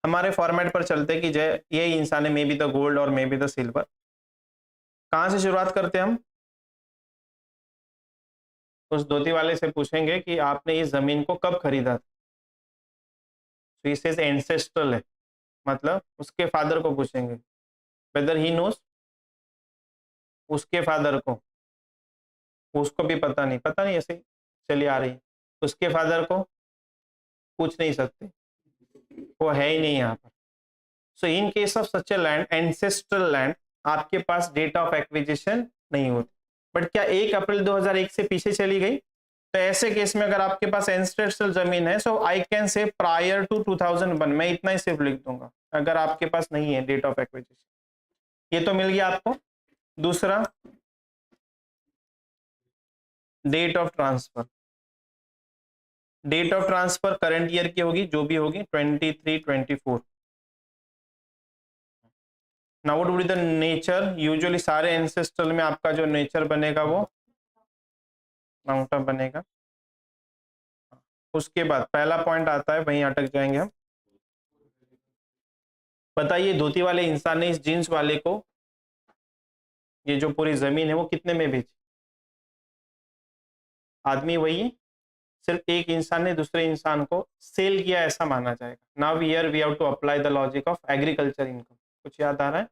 हमारे फॉर्मेट पर चलते हैं कि जय ये इंसान है, मे बी द गोल्ड और मे बी द सिल्वर। कहाँ से शुरुआत करते हैं हम, उस धोती वाले से पूछेंगे कि आपने इस जमीन को कब खरीदा था, तो इसे एंसेस्ट्रल है, मतलब उसके फादर को पूछेंगे, वेदर ही नोस, उसके फादर को, उसको भी पता नहीं ऐसे चली आ रही, उसके फादर को पूछ नहीं सकते, वो है ही नहीं यहाँ पर। So in case of such a land, ancestral land, आपके पास डेट ऑफ एक्विजिशन नहीं होती, बट क्या 1 अप्रैल 2001 से पीछे चली गई? तो ऐसे केस में अगर आपके पास एंसेस्ट्रल जमीन है, so I can say prior to 2001, मैं इतना ही सिर्फ लिख दूंगा अगर आपके पास नहीं है डेट ऑफ एक्विजिशन। ये तो मिल गया आपको। दूसरा, date of transfer. Date of transfer current year की होगी, जो भी होगी 23, 24। Now what would be the nature? Usually सारे एंसेस्ट्रल में आपका जो नेचर बनेगा वो लॉन्ग टर्म बनेगा। उसके बाद पहला पॉइंट आता है, वहीं अटक जाएंगे हम। बताइए, धोती वाले इंसान ने इस जींस वाले को ये जो पूरी जमीन है वो कितने में बेची? आदमी वही, सिर्फ एक इंसान ने दूसरे इंसान को सेल किया, ऐसा माना जाएगा। Now here we have to apply the logic of agriculture income. कुछ याद आ रहा है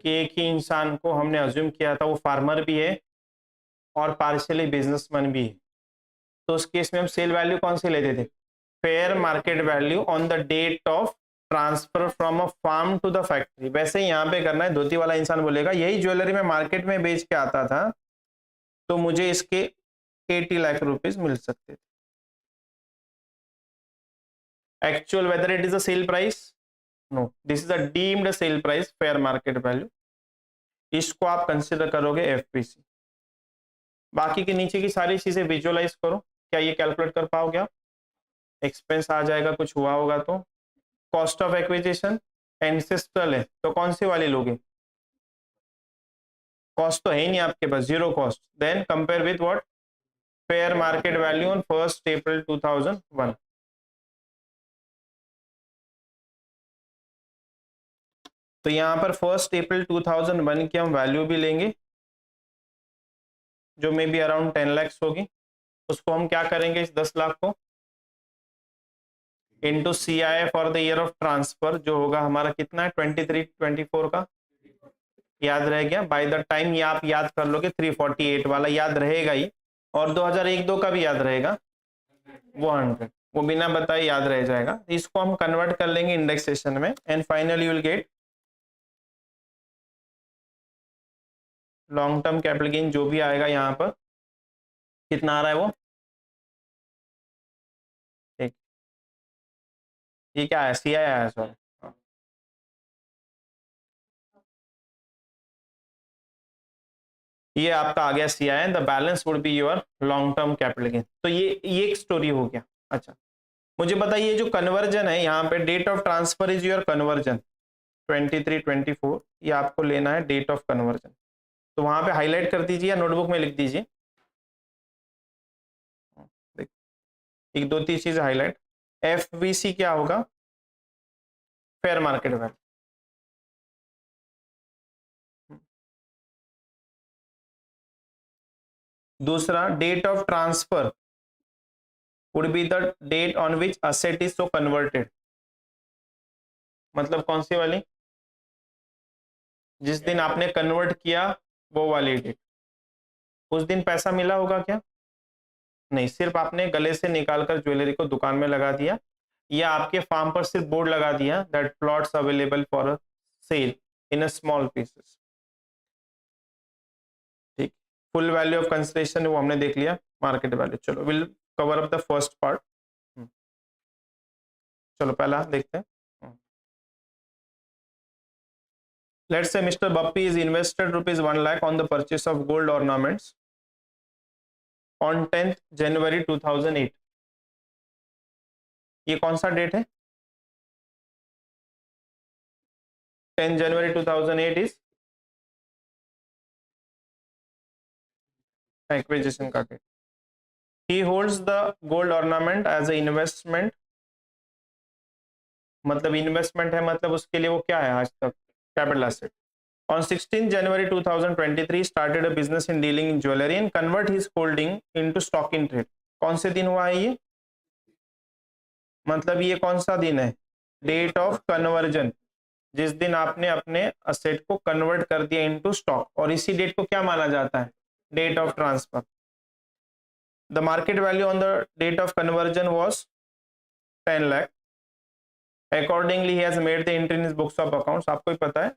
कि एक ही इंसान को हमने अज्यूम किया था वो फार्मर भी है और पार्शियली बिजनेसमैन भी है। तो उस केस में हम सेल वैल्यू कौन सी लेते थे? Fair market value on the date of transfer from a farm to the factory. वैसे ही यहाँ पे करना है। धोती वाला इंसान बोलेगा यही ज्वेलरी मैं मार्केट में बेच के आता था तो मुझे इसके 80 लाख रुपीस मिल सकते थे। Actual whether it is a sale price? No, this is a deemed sale price, fair market value. इसको आप कंसिडर करोगे एफपीसी। बाकी के नीचे की सारी चीजें विजुअलाइज करो। क्या ये कैलकुलेट कर पाओगे आप? एक्सपेंस आ जाएगा, कुछ हुआ होगा तो। कॉस्ट ऑफ एक्विजिशन एंसेस्ट्रल है तो कौन सी वाली लोगे? कॉस्ट तो है ही नहीं आपके पास, zero cost. Then compare with what? Fair market value on 1 April 2001। तो यहां पर 1 अप्रैल 2001 की हम वैल्यू भी लेंगे जो मे बी अराउंड 10 लाख होगी। उसको हम क्या करेंगे, इस 10 लाख को into C I for the year of transfer, जो होगा हमारा कितना है 23, 24 का। याद रह गया? बाय द टाइम ये आप याद कर लोगे 348 वाला याद रहेगा ही, और 2001-2 का भी याद रहेगा, वो 100, वो बिना बताए याद रह जाएगा। इसको हम कन्वर्ट कर लेंगे इंडेक्सेशन में and finally you will gate long term capital gain जो भी आएगा यहाँ पर कितना आ रहा है वो। एक ये क्या है, सी आई आया सॉरी। ये आपका आ गया C I, the balance would be your long term capital gain. तो ये एक स्टोरी हो गया। अच्छा, मुझे बताइए जो कन्वर्जन है यहाँ पे, date of transfer is your conversion 23, 24, ये आपको लेना है डेट ऑफ कन्वर्जन। तो वहां पे हाईलाइट कर दीजिए या नोटबुक में लिख दीजिए। एक दो तीन चीज हाईलाइट। एफ बी सी क्या होगा? Fair market value. दूसरा, date of transfer would be the date on which asset is so converted. मतलब कौन सी वाली? जिस दिन आपने कन्वर्ट किया वो वाली डेट। उस दिन पैसा मिला होगा क्या? नहीं, सिर्फ आपने गले से निकालकर ज्वेलरी को दुकान में लगा दिया या आपके फार्म पर सिर्फ बोर्ड लगा दिया that plots available for sale in a small pieces. ठीक, फुल वैल्यू ऑफ कंसिडरेशन वो हमने देख लिया, मार्केट वैल्यू। चलो will cover up the first part. चलो पहला देखते हैं। Let's say mister Bappi is invested ₹1 lakh on the purchase of gold ornaments on 10th January 2008। ये कौन सा डेट है? 10 जनवरी 2008 इज एक्विजिशन का date. He holds the gold ornament as a investment, मतलब इन्वेस्टमेंट है, मतलब उसके लिए वो क्या है आज तक? Capital asset. On 16 January 2023 started a business in dealing in jewelry and convert his holding into stock in trade। कौन से दिन हुआ है ये? मतलब ये कौन सा दिन है? डेट ऑफ कन्वर्जन, जिस दिन आपने अपने असेट को कन्वर्ट कर दिया इनटू स्टॉक, और इसी डेट को क्या माना जाता है? Date of transfer. The market value on the date of conversion was 10 lakh. Accordingly he has made the entry in his books of accounts. आपको ही पता है,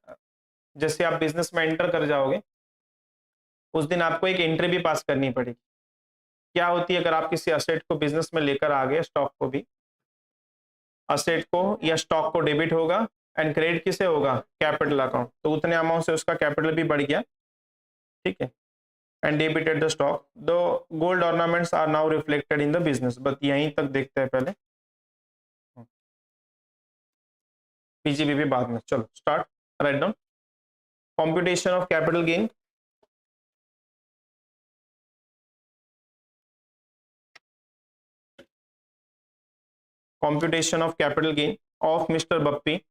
जैसे आप बिजनेस में एंटर कर जाओगे उस दिन आपको एक एंट्री भी पास करनी पड़ेगी। क्या होती है अगर आप किसी असेट को बिजनेस में लेकर आ गए, स्टॉक को भी, असेट को या स्टॉक को डेबिट होगा एंड क्रेडिट किसे होगा, कैपिटल अकाउंट, तो उतने अमाउंट से उसका कैपिटल भी बढ़ गया, ठीक है, and debited the stock, the gold ornaments are now reflected in the business. बस यहीं तक देखते हैं पहले, पीजीबीपी बाद में। चलो start, write down. Computation of capital gain, computation of capital gain of Mr. Bappi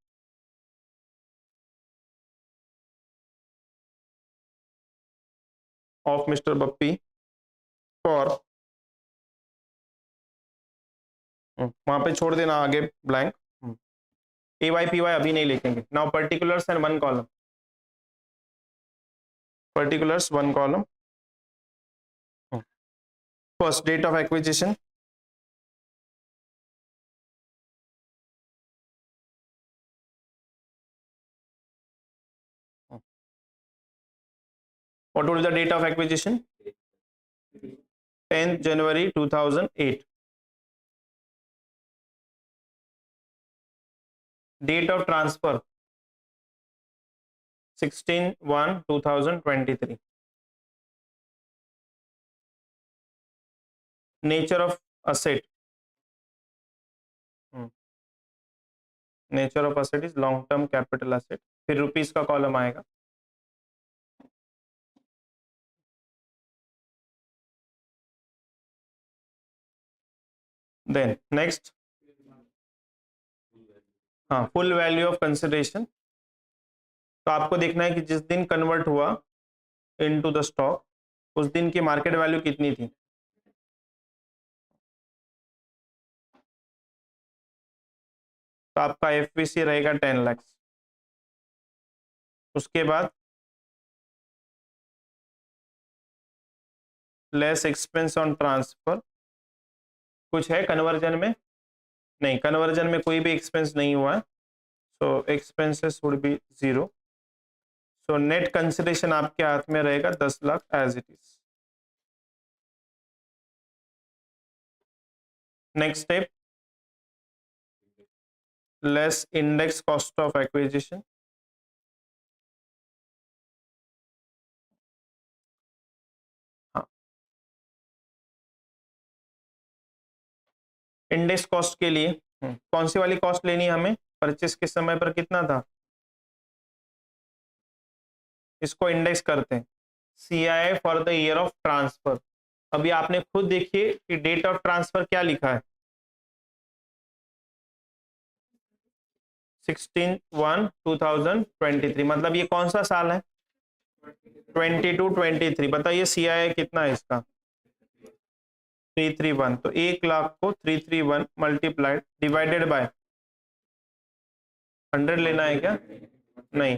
for वहां पे छोड़ देना आगे ब्लैंक, AYPY अभी नहीं लिखेंगे। Now particulars and one column, particulars one column. First date of acquisition, what was the date of acquisition? 10th January 2008. Date of transfer 16/1/2023. Nature of asset, nature of asset is long term capital asset। फिर rupees का column आएगा। Then next, हाँ, full value of consideration. तो आपको देखना है कि जिस दिन कन्वर्ट हुआ इनटू द स्टॉक, उस दिन की मार्केट वैल्यू कितनी थी। तो आपका एफवीसी रहेगा 10 लाख। उसके बाद लेस एक्सपेंस ऑन ट्रांसफर, कुछ है कन्वर्जन में? नहीं, कन्वर्जन में कोई भी एक्सपेंस नहीं हुआ है, so expenses would be 0। So net consideration आपके हाथ में रहेगा 10 lakh as it is. Next step, less index cost of acquisition, index cost के लिए कौन सी वाली कॉस्ट लेनी है हमें, परचेस के समय पर कितना था, इसको इंडेक्स करते हैं, CII for the year of transfer. अभी आपने खुद देखिए कि डेट ऑफ ट्रांसफर क्या लिखा है, 16/1/2023, मतलब ये कौन सा साल है, 22-23। बताइए CII कितना है इसका, 331। तो 1 लाख को 331 मल्टीप्लाइड डिवाइडेड बाय 100 लेना है क्या, नहीं,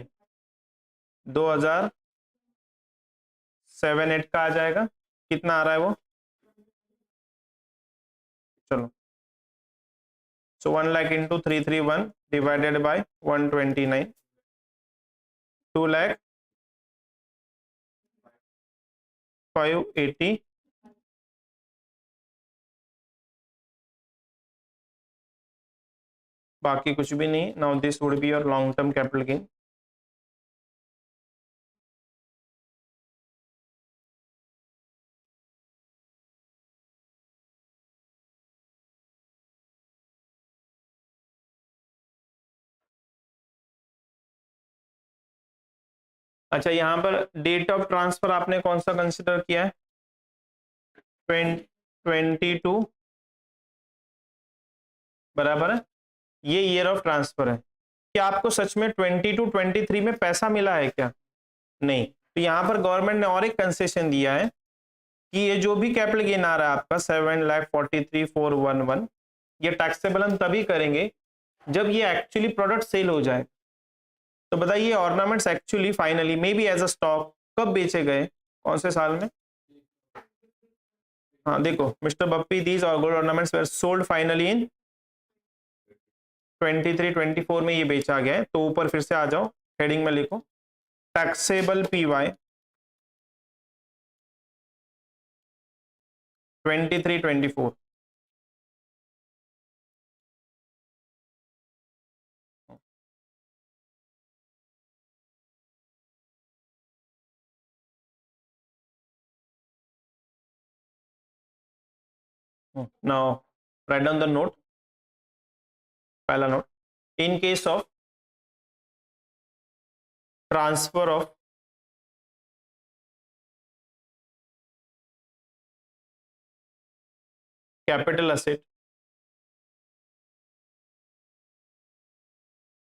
2007-8 का आ जाएगा। कितना आ रहा है वो, चलो, सो 1 lakh into 331 divided by 129, 2 lakh 580, बाकी कुछ भी नहीं। Now this would be your long term capital gain. अच्छा, यहाँ पर डेट ऑफ ट्रांसफर आपने कौन सा कंसिडर किया है, 22, बराबर है, ये ईयर ऑफ ट्रांसफर है। क्या आपको सच में 22-23 में पैसा मिला है क्या, नहीं। तो यहाँ पर गवर्नमेंट ने और एक कंसेशन दिया है कि ये जो भी कैपिटल गेन आ रहा है आपका 7,43,411, ये टैक्सेबल हम तभी करेंगे जब ये एक्चुअली प्रोडक्ट सेल हो जाए। तो बताइए ornaments actually finally may be as a stock कब बेचे गए, कौन से साल में, हाँ देखो, मिस्टर बप्पी दीज और gold ornaments were sold finally in 23-24 में ये बेचा गया है। तो ऊपर फिर से आ जाओ, हेडिंग में लिखो taxable PY 23, 24। Now write down the note. पहला note, in case of transfer of capital asset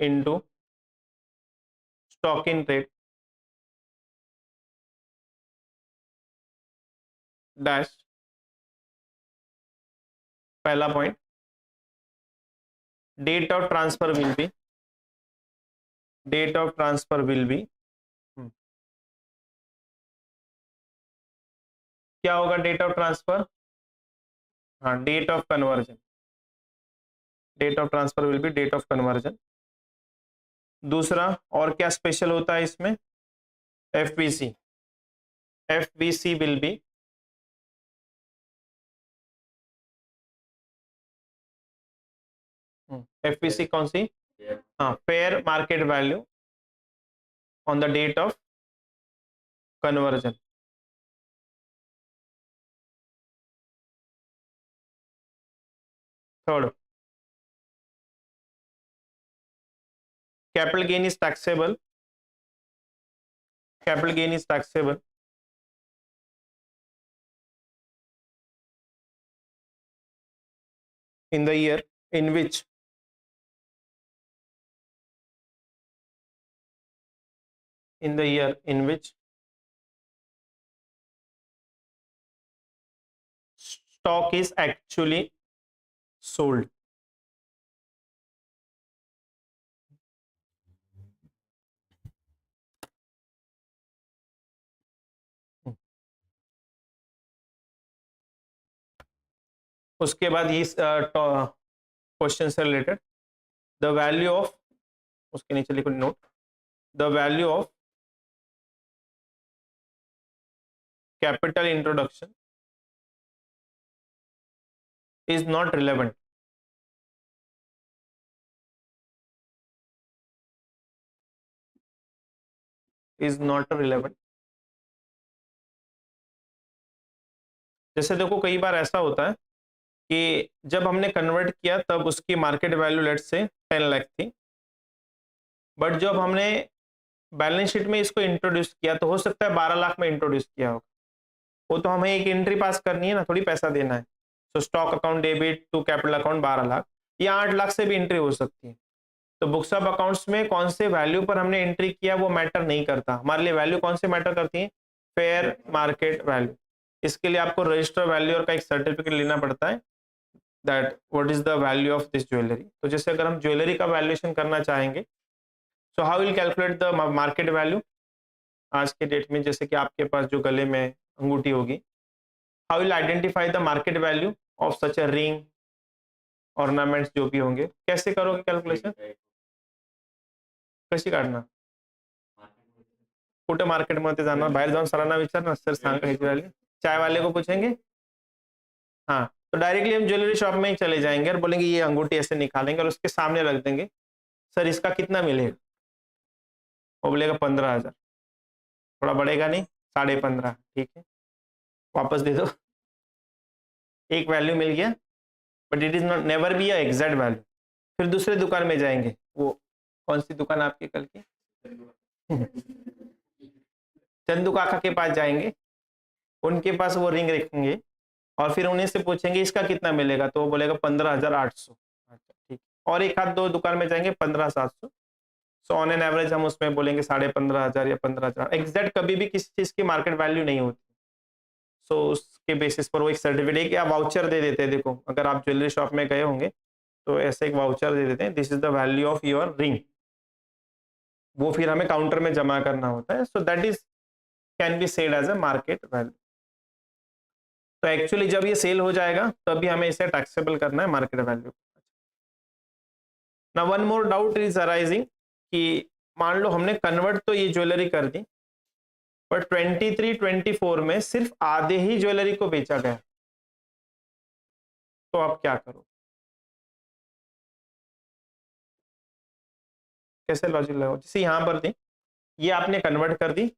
into stock in trade dash, पहला point, date of transfer will be क्या होगा डेट ऑफ ट्रांसफर? हाँ, date of conversion, date of transfer will be date of conversion. दूसरा और क्या special होता है इसमें? FBC, FBC will be FBC कौन सी? हाँ, fair market value on the date of conversion. Third, capital gain is taxable, capital gain is taxable in the year in which stock is actually sold। उसके बाद ये question से related, the value of, उसके नीचे लिखो note, the value of capital introduction is not relevant, is not relevant। जैसे देखो कई बार ऐसा होता है कि जब हमने कन्वर्ट किया तब उसकी मार्केट वैल्यू लेट से 10 लाख थी, बट जब हमने बैलेंस शीट में इसको इंट्रोड्यूस किया तो हो सकता है 12 लाख में इंट्रोड्यूस किया होगा। वो तो हमें एक एंट्री पास करनी है ना, थोड़ी पैसा देना है। तो stock account debit to capital account 12 lakh या 8 लाख से भी एंट्री हो सकती है। तो बुक्स ऑफ अकाउंट्स में कौन से वैल्यू पर हमने एंट्री किया वो मैटर नहीं करता, हमारे लिए वैल्यू कौन से मैटर करती है? Fair market value. इसके लिए आपको रजिस्टर वैल्यूअर का एक सर्टिफिकेट लेना पड़ता है, that what is the value of this jewellery. तो जैसे अगर हम ज्वेलरी का वैल्यूएशन करना चाहेंगे, so how will calculate the market value? आज के डेट में जैसे कि आपके पास जो गले में अंगूठी होगी, how will identify the market value of such a ring, ornaments जो भी होंगे, कैसे करोगे कैलकुलेशन? कशी काढणार? कुठे मार्केटमध्ये जाणार? बाहेर जाऊन सरांना विचारणार, सर सांगा ह्याची वैल्यू, चाय वाले को पूछेंगे। हाँ, तो डायरेक्टली हम ज्वेलरी शॉप में ही चले जाएंगे और बोलेंगे ये अंगूठी ऐसे निकालेंगे और उसके सामने रख देंगे, सर इसका कितना मिलेगा? वो बोलेगा 15,000। थोड़ा बढ़ेगा नहीं? 15.5। ठीक है, वापस दे दो। एक वैल्यू मिल गया, but it is not never be a exact value. फिर दूसरे दुकान में जाएंगे, वो कौन सी दुकान आपकी कल की? चंदू काका के पास जाएंगे, उनके पास वो रिंग रखेंगे और फिर उन्हीं से पूछेंगे इसका कितना मिलेगा, तो वो बोलेगा 15,800। अच्छा ठीक, और एक हाथ दो दुकान में जाएंगे 15,700। सो ऑन एन एवरेज हम उसमें बोलेंगे 15,500 या 15,000। एग्जैक्ट कभी भी किसी चीज की मार्केट वैल्यू नहीं होती। सो उसके बेसिस पर वो एक सर्टिफिकेट या वाउचर दे देते हैं। देखो अगर आप ज्वेलरी शॉप में गए होंगे तो ऐसे एक वाउचर दे देते हैं, this is the value of your ring. वो फिर हमें काउंटर में जमा करना होता है। So that is can be said as a market value. तो एक्चुअली जब ये सेल हो जाएगा तभी हमें इसे टैक्सेबल करना है मार्केट वैल्यू। ना one more doubt is arising कि मान लो हमने कन्वर्ट तो ये ज्वेलरी कर दी, पर 23-24 में सिर्फ आधे ही ज्वेलरी को बेचा गया। तो आप क्या करो, कैसे लॉजिक लगाओ? जैसे यहाँ पर थी, ये आपने कन्वर्ट कर दी,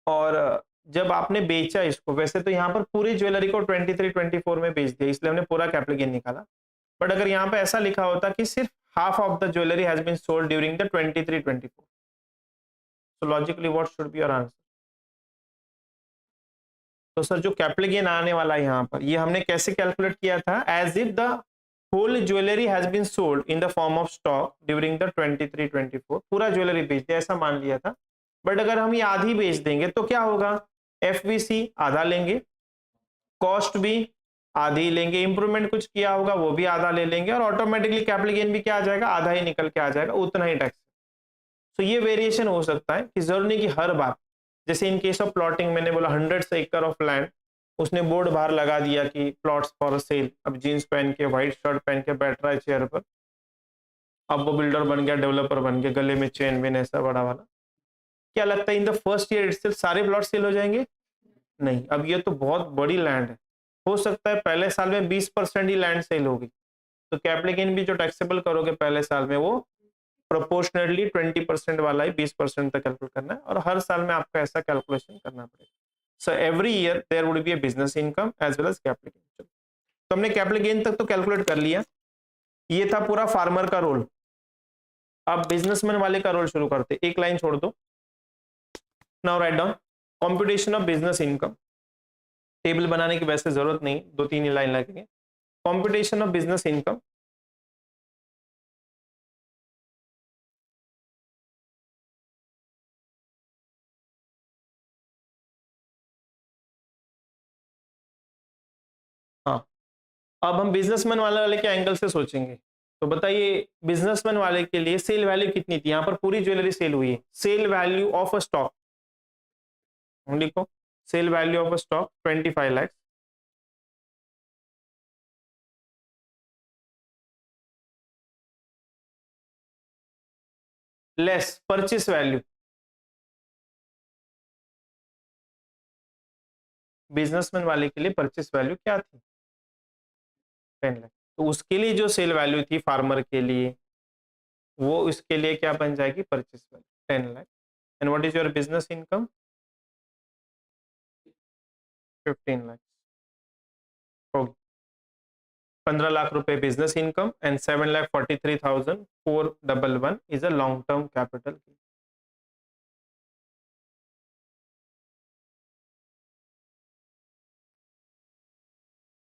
और जब आपने बेचा इसको, वैसे तो यहाँ पर पूरी ज्वेलरी को 23 24 में बेच दिया, इसलिए हमने पूरा कैपिटल गेन निकाला। बट अगर यहाँ पे ऐसा लिखा होता कि सिर्फ half of the jewellery has been sold during the 23 24, so logically what should be your answer? तो सर जो कैपिटल गेन आने वाला है यहाँ पर, ये हमने कैसे कैलकुलेट किया था? As if the whole jewellery has been sold in the form of stock during the 23 24, पूरा ज्वेलरी बेच दिया, ऐसा मान लिया था। बट अगर हम ये आधी बेच देंगे तो क्या होगा? एफवीसी आधा लेंगे, कॉस्ट भी आधी लेंगे, इंप्रूवमेंट कुछ किया होगा वो भी आधा ले लेंगे, और ऑटोमेटिकली कैपिटल गेन भी क्या आ जाएगा? आधा ही निकल के आ जाएगा, उतना ही टैक्स। तो ये वेरिएशन हो सकता है कि जरूरी नहीं कि हर बार, जैसे इन केस ऑफ प्लॉटिंग मैंने बोला 100 एकड़ ऑफ लैंड, उसने बोर्ड बाहर लगा दिया कि प्लॉट्स फॉर सेल, अब जीन्स पहन के व्हाइट शर्ट पहन के बैठ रहा है चेयर पर, अब वो बिल्डर बन गया, डेवलपर बन गया, गले में चेन वेन ऐसा बड़ा वाला। क्या लगता है in the first year itself सारे प्लॉट सेल हो जाएंगे? नहीं, अब ये तो बहुत बड़ी लैंड है, हो सकता है पहले साल में 20% ही लैंड सेल होगी, तो कैपिटल गेन भी जो टैक्सेबल करोगे पहले साल में, वो प्रोपोर्शनली 20% वाला ही 20% तक कैलकुलेट करना है, और हर साल में आपको ऐसा कैलकुलेशन करना पड़ेगा। So every year there would be a business income as well as capital gain. तो हमने कैपिटल गेन तक तो कैलकुलेट कर लिया, ये था पूरा फार्मर का रोल। अब बिजनेसमैन वाले का रोल शुरू करते, एक लाइन छोड़ दो। Now write down computation of business income. Table बनाने की वैसे जरूरत नहीं, 2-3 ही लाइन लगेंगे। Computation of business income. हाँ, अब हम बिजनेसमैन वाले के एंगल से सोचेंगे, तो बताइए बिजनेसमैन वाले के लिए सेल वैल्यू कितनी थी? यहाँ पर पूरी ज्वेलरी सेल हुई है, sale value of a stock लिखो, sale value of a stock 25 lakh less purchase value. Businessman वाले के लिए परचेस वैल्यू क्या थी? 10 लाख। तो उसके लिए जो सेल वैल्यू थी फार्मर के लिए, वो इसके लिए क्या बन जाएगी? Purchase value 10 lakh. And what is your business income? 15 lakh होगी। 15 लाख रुपए business income and 7,43,411 is a long term capital.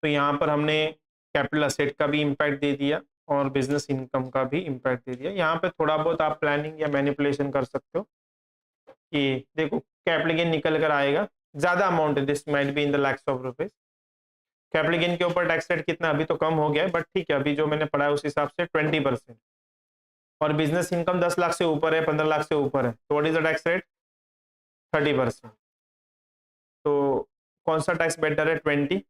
तो यहाँ पर हमने कैपिटल असेट का भी इम्पैक्ट दे दिया और बिजनेस इनकम का भी इम्पैक्ट दे दिया। यहाँ पे थोड़ा बहुत आप प्लानिंग या मैनिपुलेशन कर सकते हो कि देखो कैपिटल गेन निकल कर आएगा, ज्यादा अमाउंट है, this might be in the lakhs of rupees. Capital gain के ऊपर टैक्स रेट कितना? अभी तो कम हो गया है, बट ठीक है, अभी जो मैंने पढ़ा है उस हिसाब से 20%। और बिजनेस इनकम 10 लाख से ऊपर है, 15 लाख से ऊपर है, तो what is the tax rate? 30%। तो कौन सा टैक्स बेटर है? 20।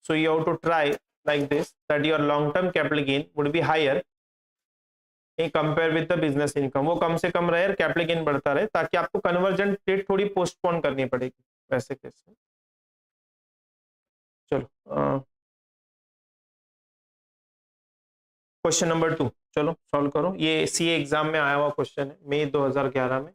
So you have to try like this that your long term capital gain would be higher in compare with the business income। वो कम से कम रहे और कैपिटल गेन बढ़ता रहे, ताकि आपको कन्वर्जन डेट थोड़ी पोस्टपोन करनी पड़ेगी वैसे केस में। चलो क्वेश्चन नंबर 2 चलो सॉल्व करो। ये सीए एग्जाम में आया हुआ क्वेश्चन है, मई 2011 में।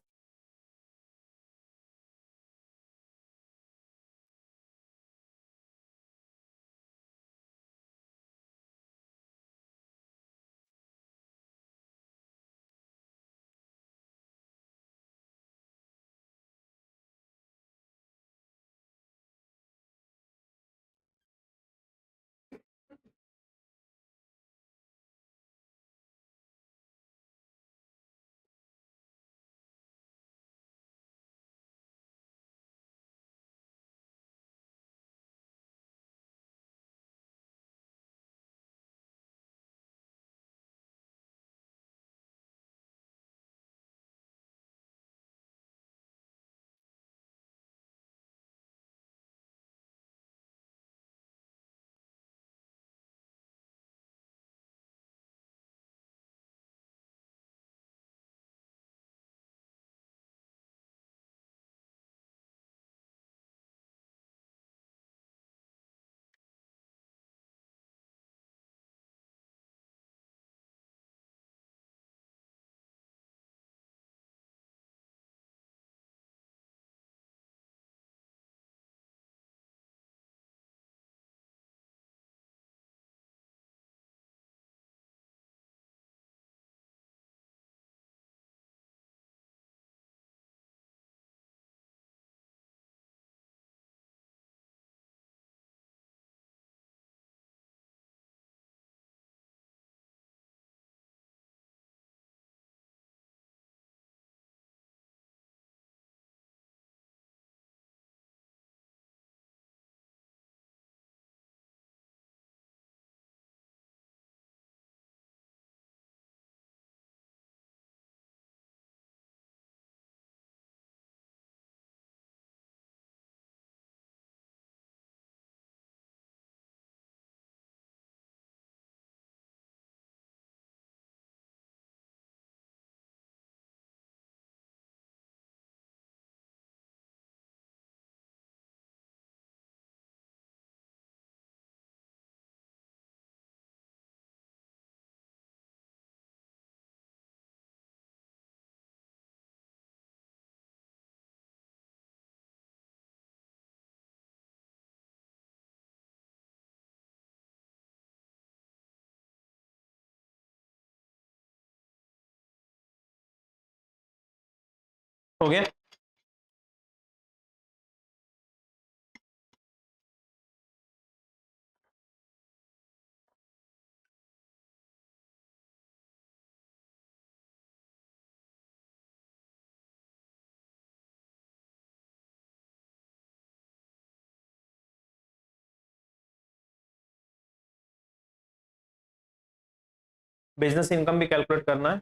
हो गया। बिजनेस इनकम भी कैलकुलेट करना है।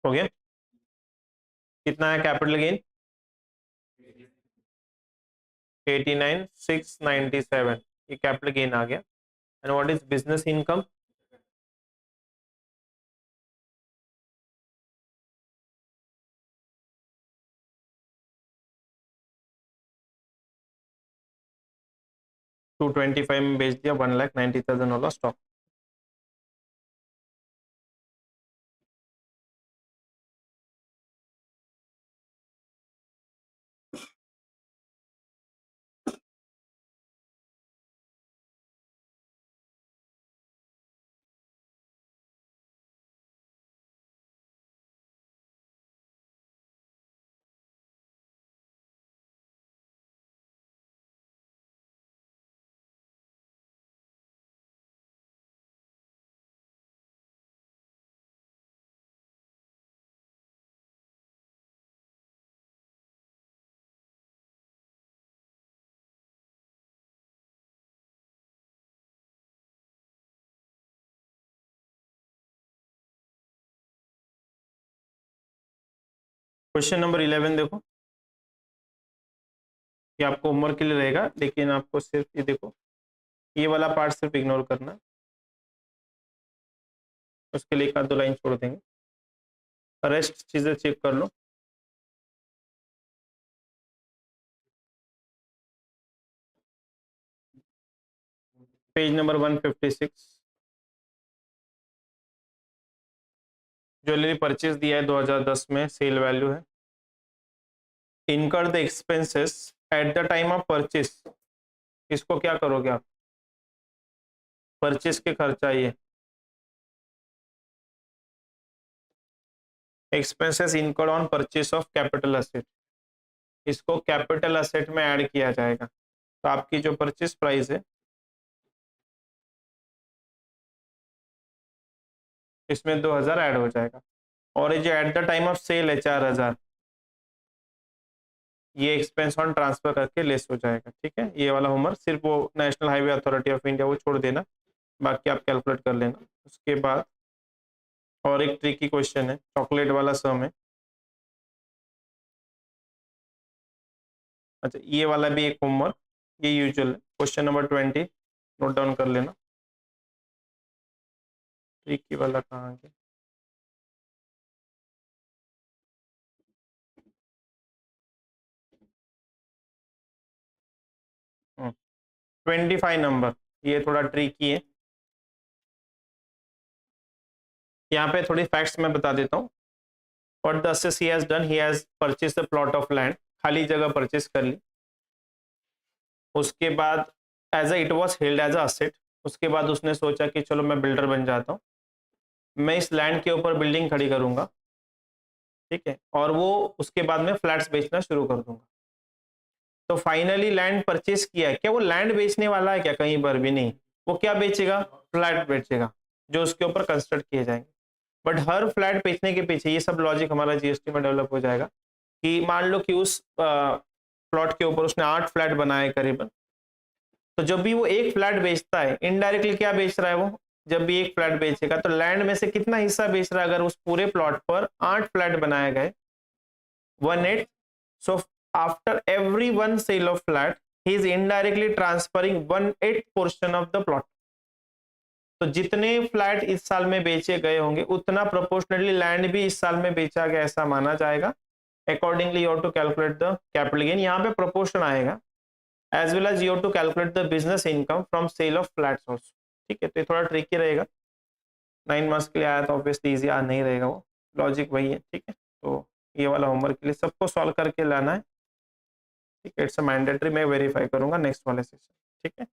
हो गया। कितना है कैपिटल गेन? 89,697, ये कैपिटल गेन आ गया। And what is business income? To 25 में बेच दिया, 1,90,000 वाला स्टॉक। क्वेश्चन नंबर 11 देखो, ये आपको होमवर्क के लिए रहेगा, लेकिन आपको सिर्फ ये देखो, ये वाला पार्ट सिर्फ इग्नोर करना, उसके लिए एक आध दो लाइन छोड़ देंगे, रेस्ट चीजें चेक कर लो। पेज नंबर 156, ज्वेलरी परचेज दिया है 2010 में, सेल वैल्यू है। इनकर the expenses eight the time of purchase, इसको क्या करोगे आप? परचेज के खर्चा, ये expenses incurred on purchase of capital asset, इसको कैपिटल असेट में ऐड किया जाएगा। तो आपकी जो परचेज प्राइस है इसमें 2000 ऐड हो जाएगा, और ये जो at the time of sale है 4000, ये एक्सपेंस ऑन ट्रांसफर करके लेस हो जाएगा। ठीक है, ये वाला होमवर्क सिर्फ वो national highway authority of India वो छोड़ देना, बाकी आप कैलकुलेट कर लेना। उसके बाद और एक ट्रिकी क्वेश्चन है, चॉकलेट वाला सम है। अच्छा, ये वाला भी एक होमवर्क, ये usual question number 20 note down कर लेना। ट्रिकी वाला कहाँ गया? हम्म, 25 नंबर, ये थोड़ा ट्रिकी है। यहाँ पे थोड़ी फैक्ट्स मैं बता देता हूँ। What the assess he has done, he has purchase the plot of land, खाली जगह परचेज कर ली। उसके बाद as it was held as asset, उसके बाद उसने सोचा कि चलो मैं बिल्डर बन जाता हूँ, मैं इस लैंड के ऊपर बिल्डिंग खड़ी करूंगा, ठीक है, और वो उसके बाद में फ्लैट्स बेचना शुरू कर दूंगा। तो फाइनली लैंड परचेस किया, क्या वो लैंड बेचने वाला है क्या? कहीं पर भी नहीं। वो क्या बेचेगा? फ्लैट बेचेगा जो उसके ऊपर कंस्ट्रक्ट किए जाएंगे। बट हर फ्लैट बेचने के पीछे ये सब लॉजिक हमारा जीएसटी में डेवलप हो जाएगा कि मान लो कि उस प्लॉट के ऊपर उसने 8 फ्लैट बनाए करीबन, तो जब भी वो एक फ्लैट बेचता है, इनडायरेक्टली क्या बेच रहा है वो? जब भी एक फ्लैट बेचेगा तो लैंड में से कितना हिस्सा बेच रहा है? अगर उस पूरे प्लॉट पर 8 फ्लैट बनाए गए, 1/8, so after every one sale of flat he is indirectly transferring 1/8 portion of the plot। तो जितने फ्लैट इस साल में बेचे गए होंगे उतना प्रोपोर्शनली लैंड भी इस साल में बेचा गया ऐसा माना जाएगा। Accordingly you have to calculate the capital gain, यहाँ पे प्रोपोर्शन आएगा, as well as you have to calculate the business income from sale of flats also. ठीक है, तो ये थोड़ा ट्रिकी रहेगा, 9 मार्क्स के लिए आया तो ऑब्वियसली इजी आ नहीं रहेगा, वो लॉजिक वही है। ठीक है, तो ये वाला होमवर्क के लिए सबको सॉल्व करके लाना है। ठीक है, इट्स अ मैंडेटरी, मैं वेरीफाई करूंगा नेक्स्ट वाले सेशन। ठीक है।